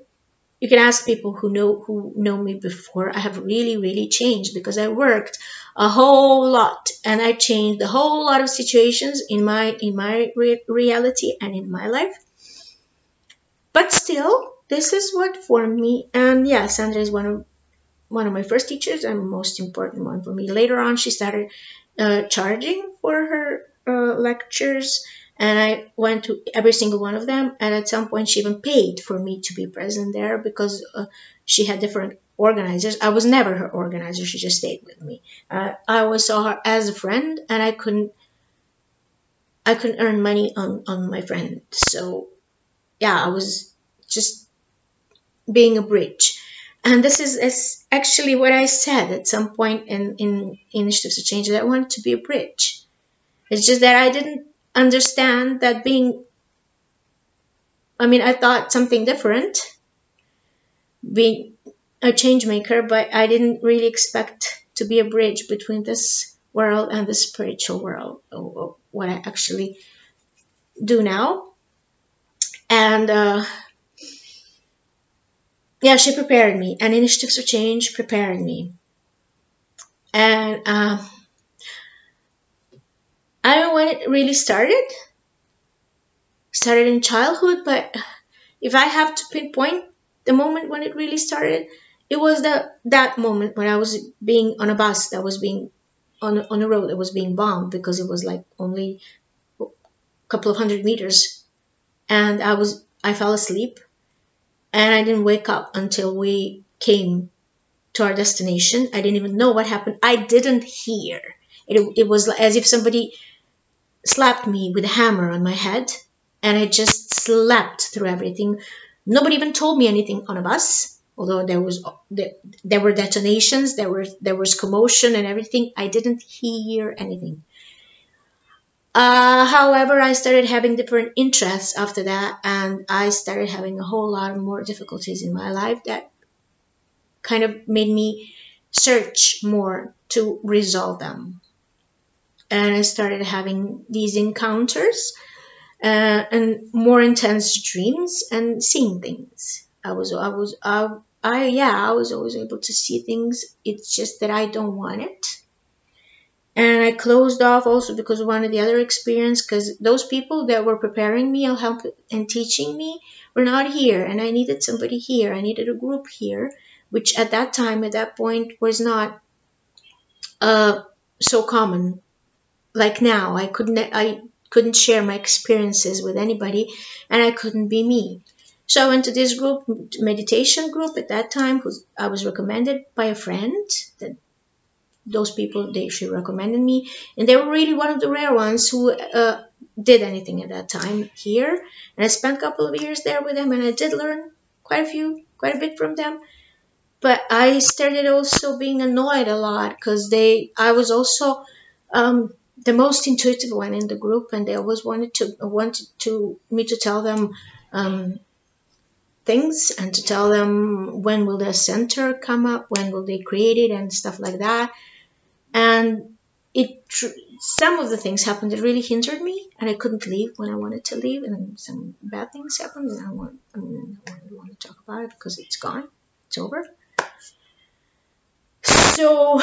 you can ask people who know me before. I have really, really changed, because I worked a whole lot, and I changed a whole lot of situations in my reality and in my life. But still, this is what formed me. And yeah, Sandra is one of my first teachers and most important one for me. Later on, she started charging for her lectures, and I went to every single one of them. And at some point, she even paid for me to be present there, because she had different organizers. I was never her organizer. She just stayed with me. I always saw her as a friend, and I couldn't earn money on my friend. So yeah, I was just being a bridge. And this is actually what I said at some point in Initiatives to Change, that I wanted to be a bridge. It's just that I didn't understand that I thought something different, being a change maker, but I didn't really expect to be a bridge between this world and the spiritual world, or what I actually do now. And yeah, she prepared me, and Initiatives for Change prepared me. And I don't know when it really started in childhood, but if I have to pinpoint the moment when it really started, it was that moment when I was being on a bus that was being on a road that was being bombed, because it was like only a couple of 100 meters, and I fell asleep, and I didn't wake up until we came to our destination. I didn't even know what happened. I didn't hear. It was as if somebody slapped me with a hammer on my head, and I just slept through everything. Nobody even told me anything on a bus, although there were detonations, there was commotion and everything. I didn't hear anything. However, I started having different interests after that, and I started having a whole lot more difficulties in my life that kind of made me search more to resolve them. And I started having these encounters and more intense dreams and seeing things. I was always able to see things. It's just that I don't want it. And I closed off also because of one of the other experience, because those people that were preparing me or help and teaching me were not here, and I needed somebody here. I needed a group here, which at that point was not so common. Like now, I couldn't share my experiences with anybody, and I couldn't be me. So I went to this group, meditation group at that time, I was recommended by a friend. That those people, she recommended me, and they were really one of the rare ones who did anything at that time here. And I spent a couple of years there with them, and I did learn quite a bit from them. But I started also being annoyed a lot, because I was also the most intuitive one in the group, and they always wanted me to tell them things, and to tell them when will their center come up, when will they create it, and stuff like that. And some of the things happened that really hindered me, and I couldn't leave when I wanted to leave, and some bad things happened, and I don't want to talk about it because it's gone, it's over. So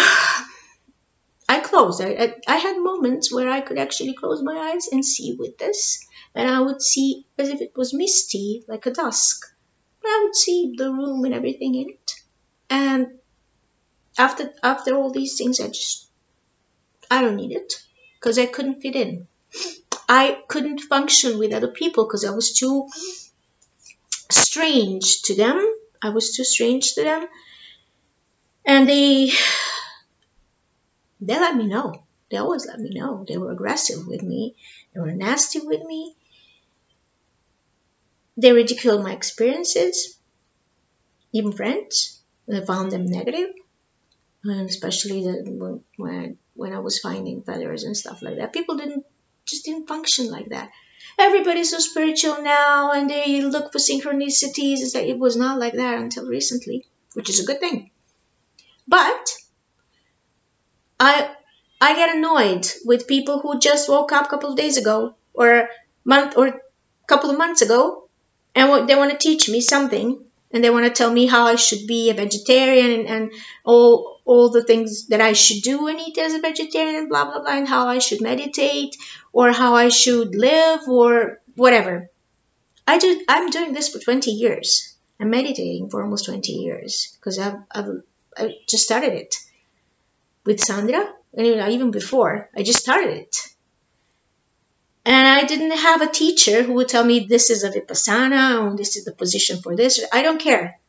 I closed. I had moments where I could actually close my eyes and see with this, and I would see as if it was misty, like a dusk. But I would see the room and everything in it. And after all these things, I don't need it, because I couldn't fit in. I couldn't function with other people because I was too strange to them. And they let me know. They always let me know. They were aggressive with me. They were nasty with me. They ridiculed my experiences, even friends. I found them negative, and especially when I was finding feathers and stuff like that. People just didn't function like that. Everybody's so spiritual now, and they look for synchronicities. It was not like that until recently, which is a good thing. But I get annoyed with people who just woke up a couple of days ago, or a month, or a couple of months ago, and they want to teach me something, and they want to tell me how I should be a vegetarian, and all the things that I should do and eat as a vegetarian, and blah blah blah, and how I should meditate, or how I should live, or whatever. I'm doing this for 20 years. I'm meditating for almost 20 years because I just started it with Sandra, and even before, I just started it. And I didn't have a teacher who would tell me this is a vipassana, or this is the position for this. I don't care.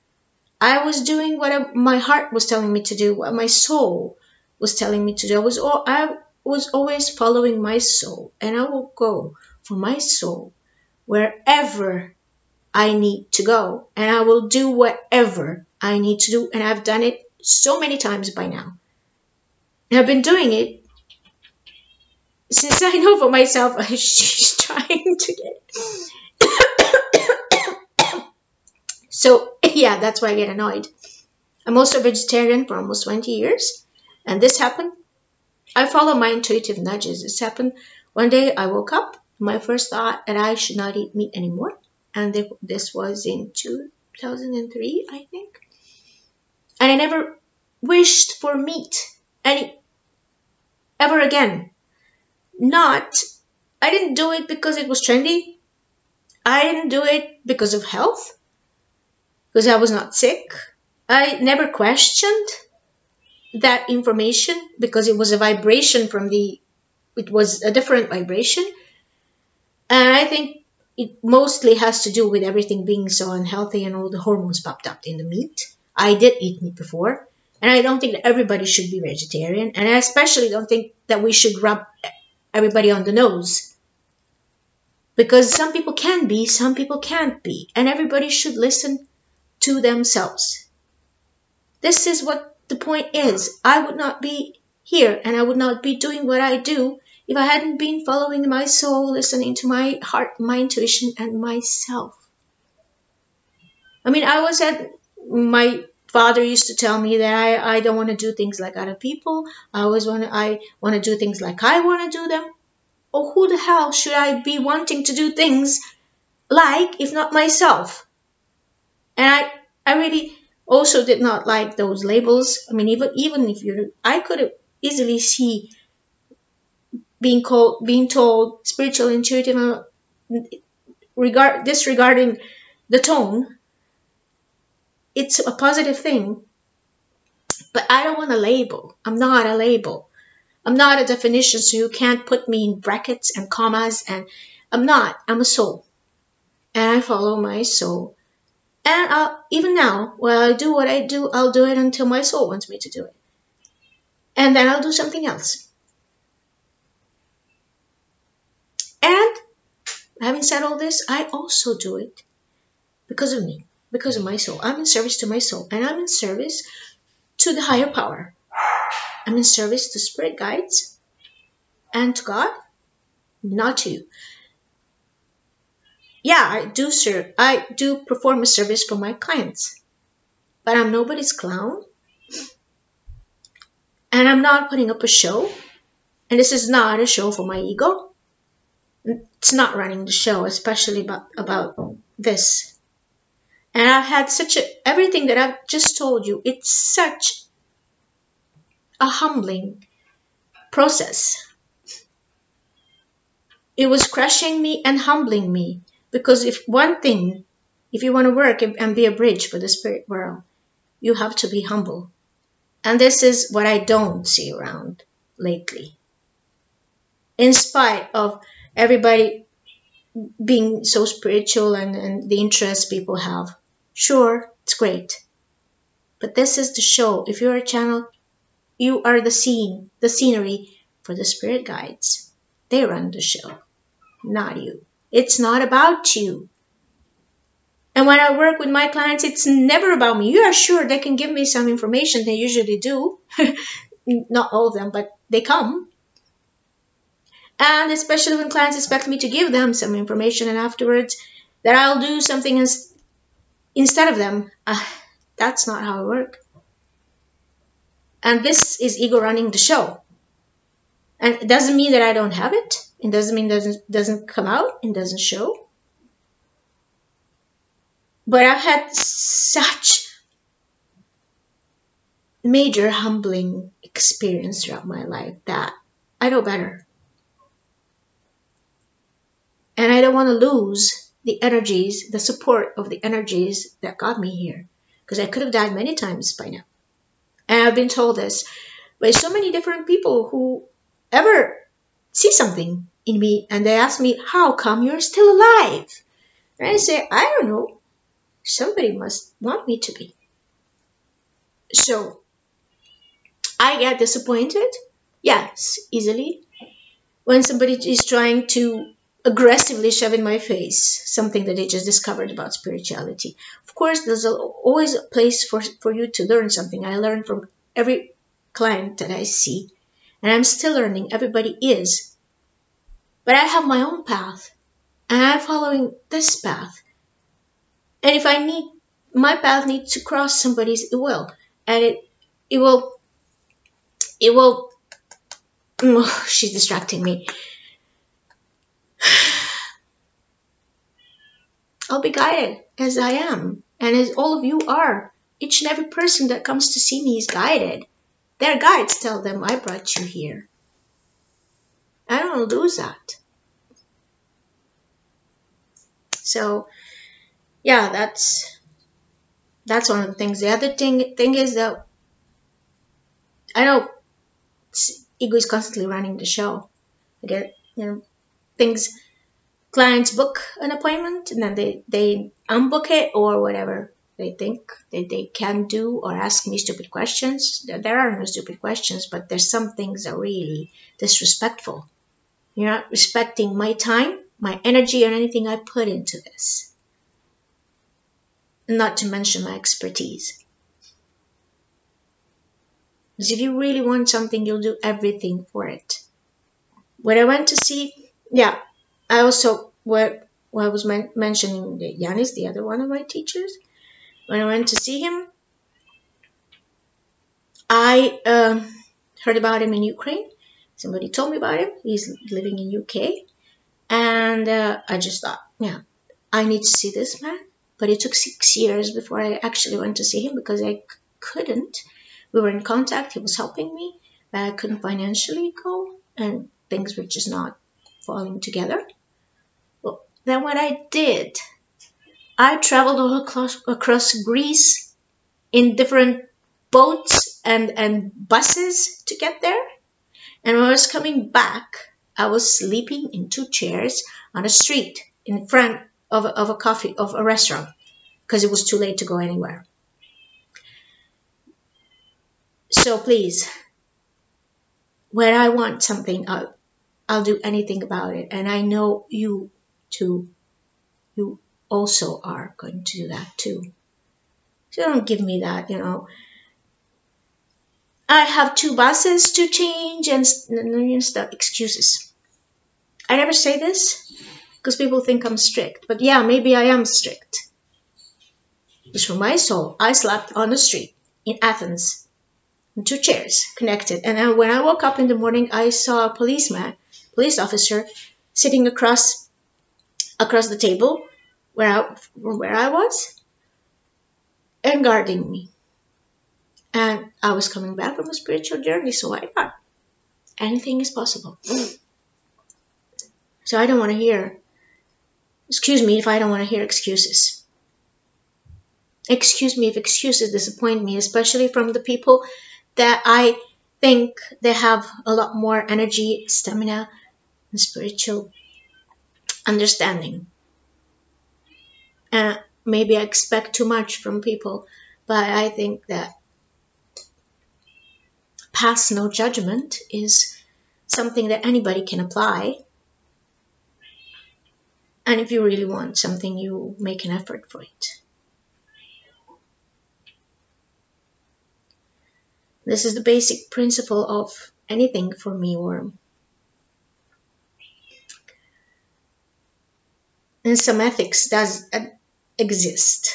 I was doing what my heart was telling me to do, what my soul was telling me to do. I was always following my soul, and I will go for my soul wherever I need to go, and I will do whatever I need to do, and I've done it so many times by now. And I've been doing it since I know for myself. She's trying to get so yeah, that's why I get annoyed. I'm also a vegetarian for almost 20 years, and this happened. I follow my intuitive nudges. This happened one day. I woke up, my first thought that I should not eat meat anymore, and this was in 2003, I think. And I never wished for meat ever again. I didn't do it because it was trendy. I didn't do it because of health, because I was not sick. I never questioned that information because it was a vibration it was a different vibration. And I think it mostly has to do with everything being so unhealthy and all the hormones popped up in the meat. I did eat meat before, and I don't think that everybody should be vegetarian, and I especially don't think that we should rub everybody on the nose, because some people can be, some people can't be, and everybody should listen to themselves. This is what the point is. I would not be here, and I would not be doing what I do if I hadn't been following my soul, listening to my heart, my intuition, and myself. I mean, my father used to tell me that I don't want to do things like other people. I want to do things like I want to do them. Or who the hell should I be wanting to do things like if not myself? And I really also did not like those labels. I mean, even if I could easily see being told spiritual, intuitive, disregarding the tone. It's a positive thing, but I don't want a label. I'm not a label. I'm not a definition, so you can't put me in brackets and commas, and I'm not. I'm a soul, and I follow my soul. And even now, when I do what I do, I'll do it until my soul wants me to do it. And then I'll do something else. And having said all this, I also do it because of me, because of my soul. I'm in service to my soul, and I'm in service to the higher power. I'm in service to spirit guides, and to God, not to you. Yeah, I do serve. I do perform a service for my clients, but I'm nobody's clown, and I'm not putting up a show. And this is not a show for my ego. It's not running the show, especially about this. And I've had everything that I've just told you, it's such a humbling process. It was crushing me and humbling me, because if you want to work and be a bridge for the spirit world, you have to be humble. And this is what I don't see around lately. In spite of everybody being so spiritual and the interest people have. Sure, it's great. But this is the show. If you're a channel, you are the scenery for the spirit guides. They run the show, not you. It's not about you. And when I work with my clients, it's never about me. You are sure they can give me some information. They usually do. Not all of them, but they come. And especially when clients expect me to give them some information and afterwards that I'll do something instead of them. That's not how I work. And this is ego running the show. And it doesn't mean that I don't have it. It doesn't mean it doesn't come out. It doesn't show. But I've had such major humbling experience throughout my life that I know better. And I don't want to lose the energies, the support of the energies that got me here. Because I could have died many times by now. And I've been told this by so many different people who ever see something in me. And they ask me, how come you're still alive? And I say, I don't know. Somebody must want me to be. So, I get disappointed. Yes, easily. When somebody is trying to aggressively shove in my face something that they just discovered about spirituality. Of course, there's always a place for you to learn something. I learn from every client that I see. And I'm still learning. Everybody is. But I have my own path. And I'm following this path. And if my path needs to cross somebody's, it will. And it will, oh, she's distracting me. I'll be guided as I am, and as all of you are. Each and every person that comes to see me is guided. Their guides tell them, I brought you here. I don't lose that. So, yeah, that's one of the things. The other thing is that I know ego is constantly running the show. I get, things. Clients book an appointment and then they unbook it or whatever they think they can do, or ask me stupid questions. There are no stupid questions, but there's some things that are really disrespectful. You're not respecting my time, my energy, and anything I put into this. Not to mention my expertise. Because if you really want something, you'll do everything for it. When I went to see, I also, I was mentioning that Jan is the other one of my teachers. When I went to see him, I heard about him in Ukraine. Somebody told me about him. He's living in UK. And I just thought, I need to see this man. But it took 6 years before I actually went to see him because I couldn't. We were in contact. He was helping me. But I couldn't financially go. And things were just not falling together. Well, then what I did, I traveled all across Greece in different boats and buses to get there. And when I was coming back, I was sleeping in 2 chairs on a street in front of a restaurant because it was too late to go anywhere. So please, when I want something, I'll do anything about it. And I know you too. You also are going to do that too. So don't give me that, I have 2 buses to change and stuff. Excuses. I never say this because people think I'm strict. But yeah, maybe I am strict. Because for my soul, I slept on the street in Athens, in 2 chairs connected. And then when I woke up in the morning, I saw a police officer, sitting across the table where I was and guarding me. And I was coming back from a spiritual journey, so I thought anything is possible. So I don't want to hear, excuse me if I don't want to hear excuses. Excuse me if excuses disappoint me, especially from the people that I think they have a lot more energy, stamina, and spiritual understanding. Maybe I expect too much from people, but I think that pass no judgment is something that anybody can apply. And if you really want something, you make an effort for it. This is the basic principle of anything for me, and some ethics does exist,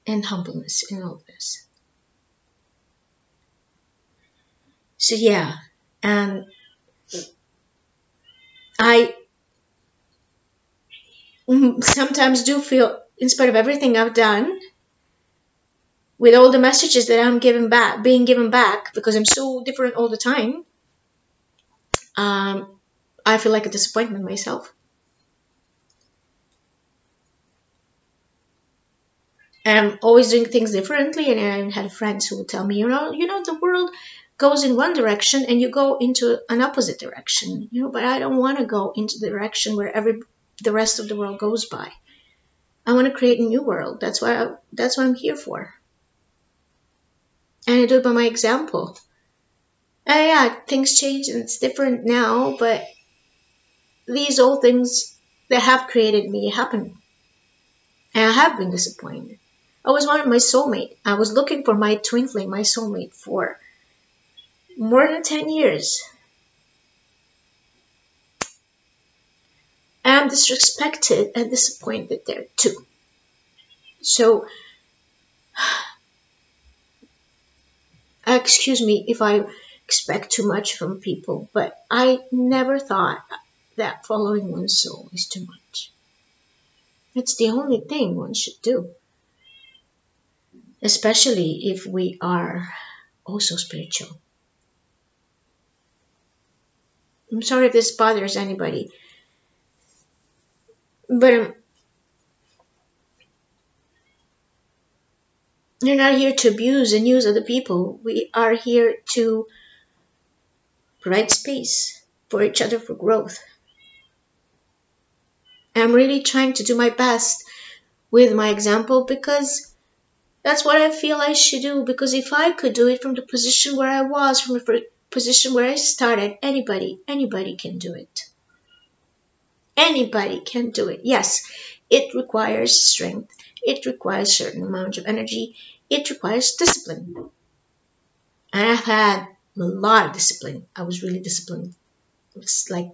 and humbleness in all this. So yeah, and I sometimes do feel, in spite of everything I've done, with all the messages that I'm being given back, because I'm so different all the time, I feel like a disappointment myself. And I'm always doing things differently, and I had friends who would tell me, the world goes in one direction and you go into an opposite direction, but I don't want to go into the direction where the rest of the world goes by. I want to create a new world. That's what I'm here for. And I do it by my example. And yeah, things change and it's different now, but these old things that have created me happen. And I have been disappointed. I always wanted my soulmate. I was looking for my twin flame, my soulmate, for more than 10 years. And I'm disrespected and disappointed there too. So, excuse me if I expect too much from people, but I never thought that following one's soul is too much. It's the only thing one should do. Especially if we are also spiritual. I'm sorry if this bothers anybody, but you're not here to abuse and use other people. We are here to provide space for each other for growth. I'm really trying to do my best with my example, because that's what I feel I should do. Because if I could do it from the position where I was, from the position where I started, anybody can do it. Anybody can do it. Yes, it requires strength. It requires a certain amount of energy. It requires discipline. And I've had a lot of discipline. I was really disciplined. It's like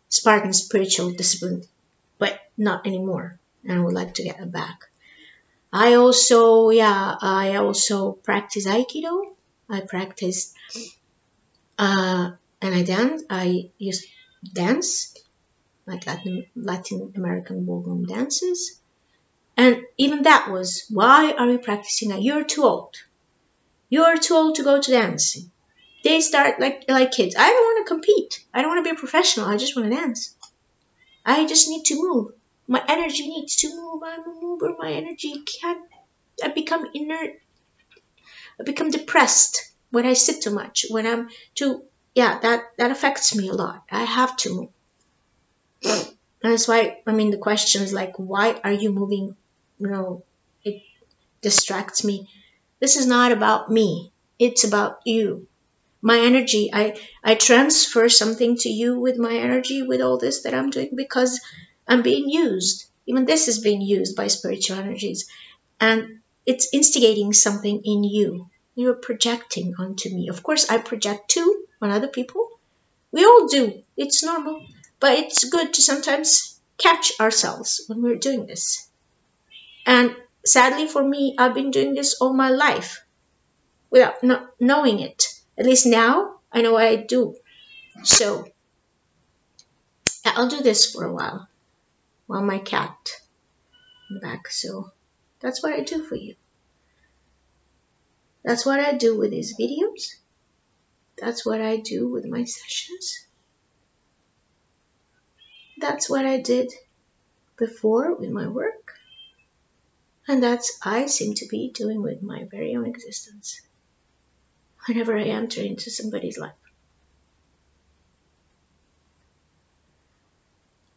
Spartan spiritual discipline, but not anymore. And I would like to get it back. I also practice Aikido. I practiced, and I dance. I used dance, like Latin American ballroom dances. And even that was, why are you practicing that? You're too old. You're too old to go to dancing. They start like kids. I don't want to compete. I don't want to be a professional. I just want to dance. I just need to move. My energy needs to move. I'm a mover. My energy can't. I become inert. I become depressed when I sit too much. When I'm too, that affects me a lot. I have to move. And that's why, the questions like, why are you moving? It distracts me. This is not about me. It's about you. My energy, I transfer something to you with my energy, with all this that I'm doing, because I'm being used. Even this is being used by spiritual energies. And it's instigating something in you. You're projecting onto me. Of course, I project too on other people. We all do. It's normal. But it's good to sometimes catch ourselves when we're doing this. And sadly for me, I've been doing this all my life without not knowing it. At least now, I know what I do. So, I'll do this for a while my cat in the back. So, that's what I do for you. That's what I do with these videos. That's what I do with my sessions. That's what I did before with my work. And that's I seem to be doing with my very own existence whenever I enter into somebody's life.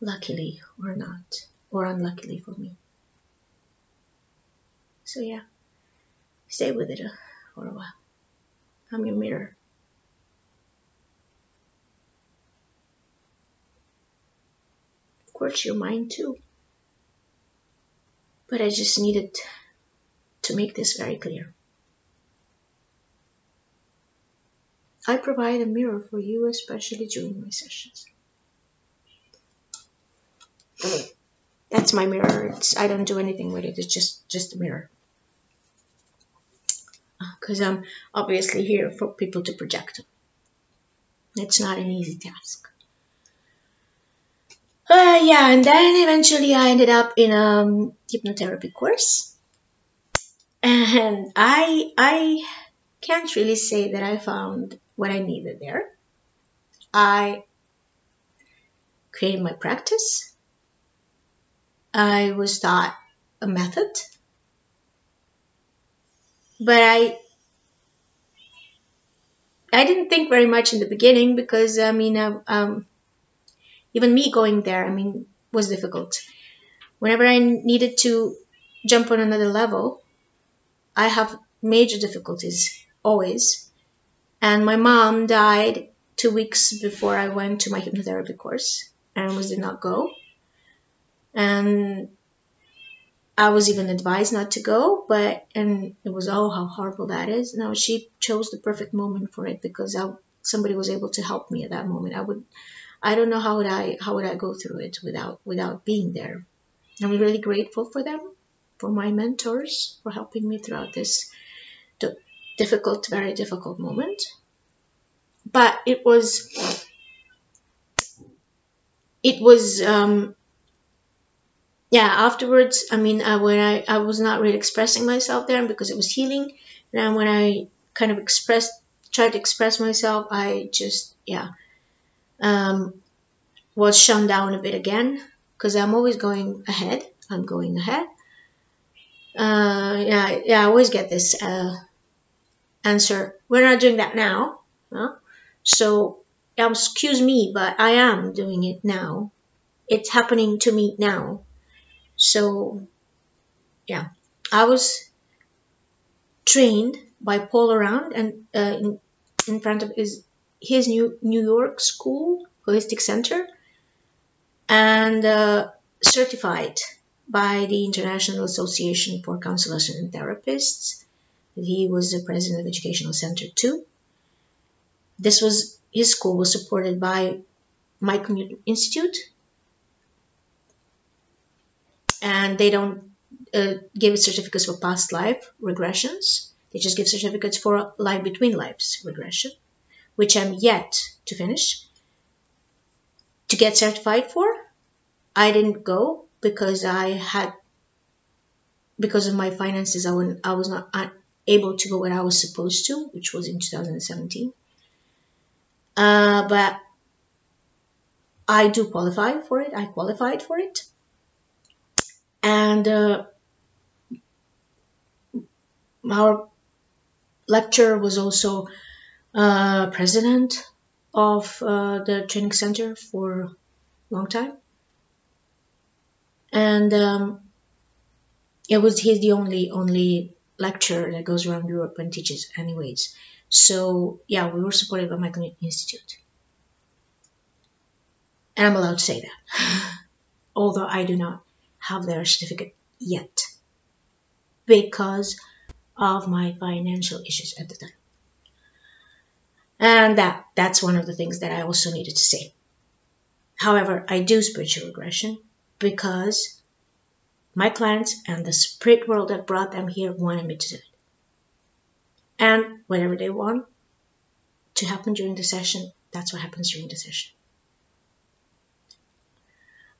Luckily or not, or unluckily for me. So yeah, stay with it for a while. I'm your mirror. Of course, you're mine too. But I just needed to make this very clear. I provide a mirror for you, especially during my sessions. That's my mirror. I don't do anything with it. It's just a mirror. Because I'm obviously here for people to project. It's not an easy task. Yeah, and then eventually I ended up in a hypnotherapy course. And I can't really say that I found what I needed there. I created my practice. I was taught a method. But I didn't think very much in the beginning because, even me going there, was difficult. Whenever I needed to jump on another level, I have major difficulties, always. And my mom died 2 weeks before I went to my hypnotherapy course and did not go. And I was even advised not to go, and it was, oh, how horrible that is. No, she chose the perfect moment for it because somebody was able to help me at that moment. I don't know how would I go through it without being there. I'm really grateful for them, for my mentors, for helping me throughout this difficult, very difficult moment. But it was afterwards, when I was not really expressing myself there because it was healing. And when I kind of tried to express myself, I just, was shut down a bit again because I'm always going ahead. I'm going ahead. I always get this answer. We're not doing that now. Huh? So, excuse me, but I am doing it now. It's happening to me now. So, I was trained by Paul Around and in front of his New York School Holistic Center, and certified by the International Association for Counselors and Therapists. He was the president of the Educational Center too. His school was supported by my community institute, and they don't give certificates for past life regressions. They just give certificates for life between lives regression, which I'm yet to finish. To get certified for, I didn't go because because of my finances, I was not able to go when I was supposed to, which was in 2017. But I do qualify for it. I qualified for it. And our lecturer was also president of the training center for a long time. And he's the only lecturer that goes around Europe and teaches anyways. So we were supported by my community institute. And I'm allowed to say that, although I do not have their certificate yet. because of my financial issues at the time. And that's one of the things that I also needed to say. However, I do spiritual regression because my clients and the spirit world that brought them here wanted me to do it. And whatever they want to happen during the session, that's what happens during the session.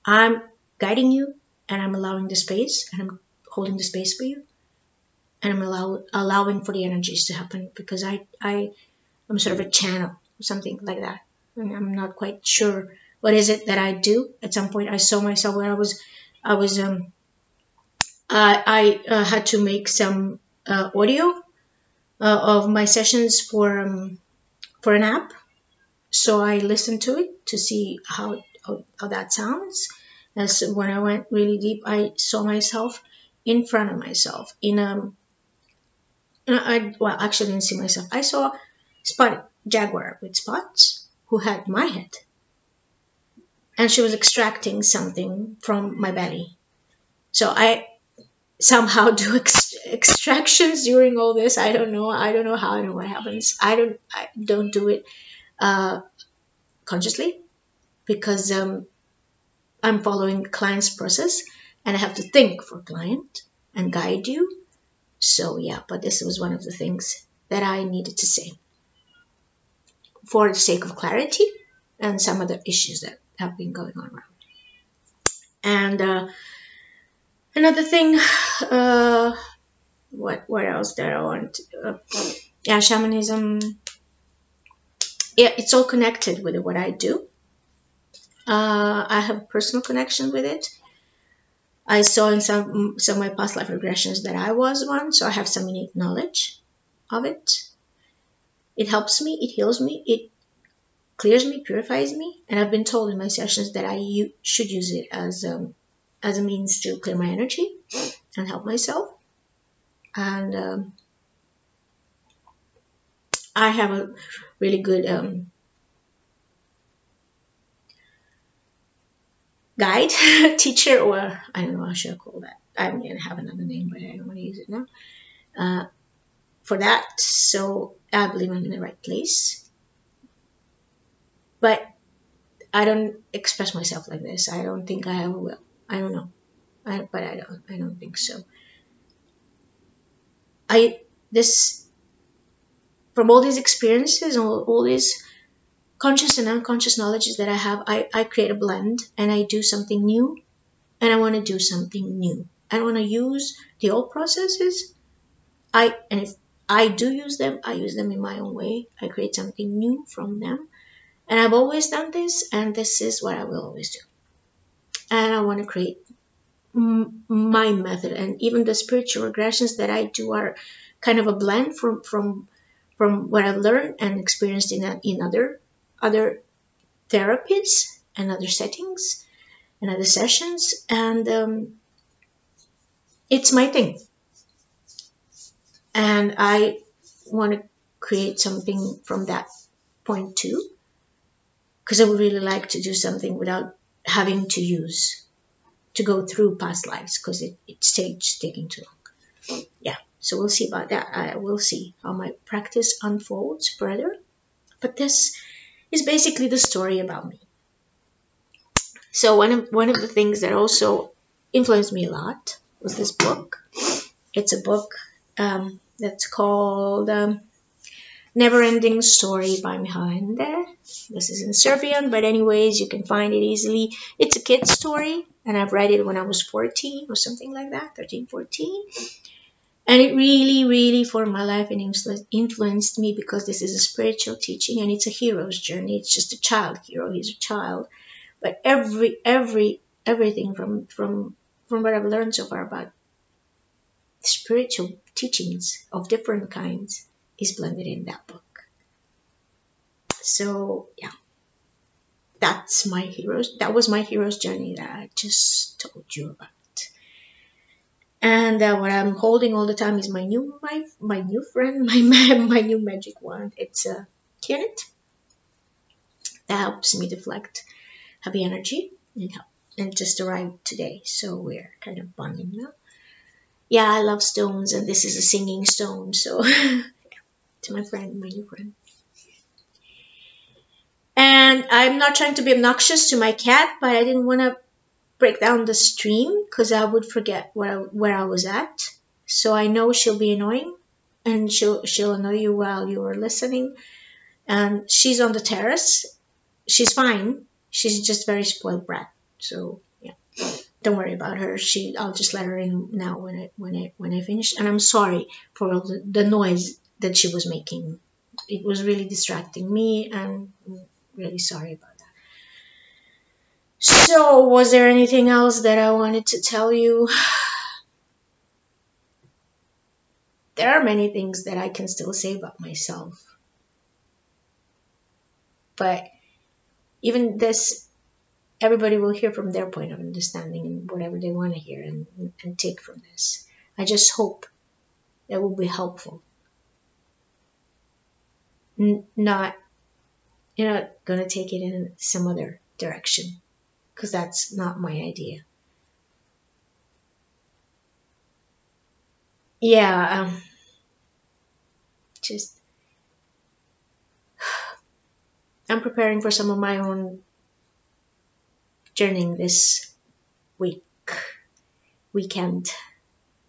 I'm guiding you, and I'm allowing the space, and I'm holding the space for you, and I'm allowing for the energies to happen, because I'm sort of a channel, something like that. And I'm not quite sure what is it that I do. At some point, I saw myself where I had to make some audio of my sessions for an app. So I listened to it to see how that sounds. As when I went really deep, I saw myself in front of myself well, actually didn't see myself. I saw spotted jaguar with spots who had my head, and she was extracting something from my belly. So I somehow do extractions during all this. I don't know how. I don't know what happens. I don't do it consciously, because I'm following the client's process, and I have to think for client and guide you. So yeah, but this was one of the things that I needed to say for the sake of clarity and some other issues that have been going on around. And another thing, what else that I want? Yeah, shamanism. Yeah, it's all connected with what I do. I have a personal connection with it. I saw in some of my past life regressions that I was one, so I have some innate knowledge of it. It helps me, it heals me, it clears me, purifies me, and I've been told in my sessions that I should use it as a means to clear my energy and help myself. And I have a really good guide, teacher, or I don't know how should I call that. I'm going to have another name, but I don't want to use it now. For that, so I believe I'm in the right place. But I don't express myself like this. I don't think I ever will. I don't know. But I don't think so. From all these experiences, all these conscious and unconscious knowledges that I have, I create a blend, and I do something new, and I want to do something new. I don't want to use the old processes. And if I do use them, I use them in my own way. I create something new from them. And I've always done this, and this is what I will always do. And I want to create my method. And even the spiritual regressions that I do are kind of a blend from what I've learned and experienced in other therapies and other settings and other sessions. And it's my thing. And I want to create something from that point too, because I would really like to do something without having to go through past lives, because it's taking too long. Yeah, so we'll see about that. I will see how my practice unfolds further. But this is basically the story about me. So one of the things that also influenced me a lot was this book. It's a book that's called Never Ending Story by Mihail Ende. This is in Serbian, but anyways, you can find it easily. It's a kid's story, and I've read it when I was 14 or something like that, 13, 14. And it really, really formed my life and influenced me, because this is a spiritual teaching, and it's a hero's journey. It's just a child hero. He's a child. But everything from what I've learned so far about spiritual teachings of different kinds is blended in that book. So yeah, that was my hero's journey that I just told you about. And what I'm holding all the time is my new friend, my new magic wand. It's a Kenneth that helps me deflect heavy energy, and just arrived today, so we're kind of bonding now. Yeah, I love stones, and this is a singing stone. So to my friend, my new friend. And I'm not trying to be obnoxious to my cat, but I didn't want to break down the stream because I would forget where I was at. So I know she'll be annoying, and she'll annoy you while you are listening. And she's on the terrace. She's fine. She's just very spoiled brat. So yeah, don't worry about her. I'll just let her in now when I finish. And I'm sorry for all the noise that she was making. It was really distracting me, and I'm really sorry about that. So, was there anything else that I wanted to tell you? There are many things that I can still say about myself. But even this, everybody will hear from their point of understanding and whatever they want to hear and take from this. I just hope that will be helpful. Not, you're not going to take it in some other direction, because that's not my idea. Yeah, just I'm preparing for some of my own journeying this weekend.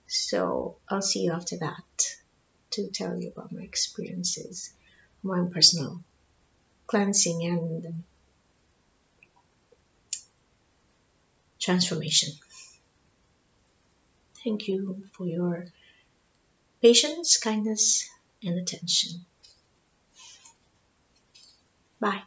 So I'll see you after that to tell you about my experiences, my own personal cleansing and transformation. Thank you for your patience, kindness, and attention. Bye.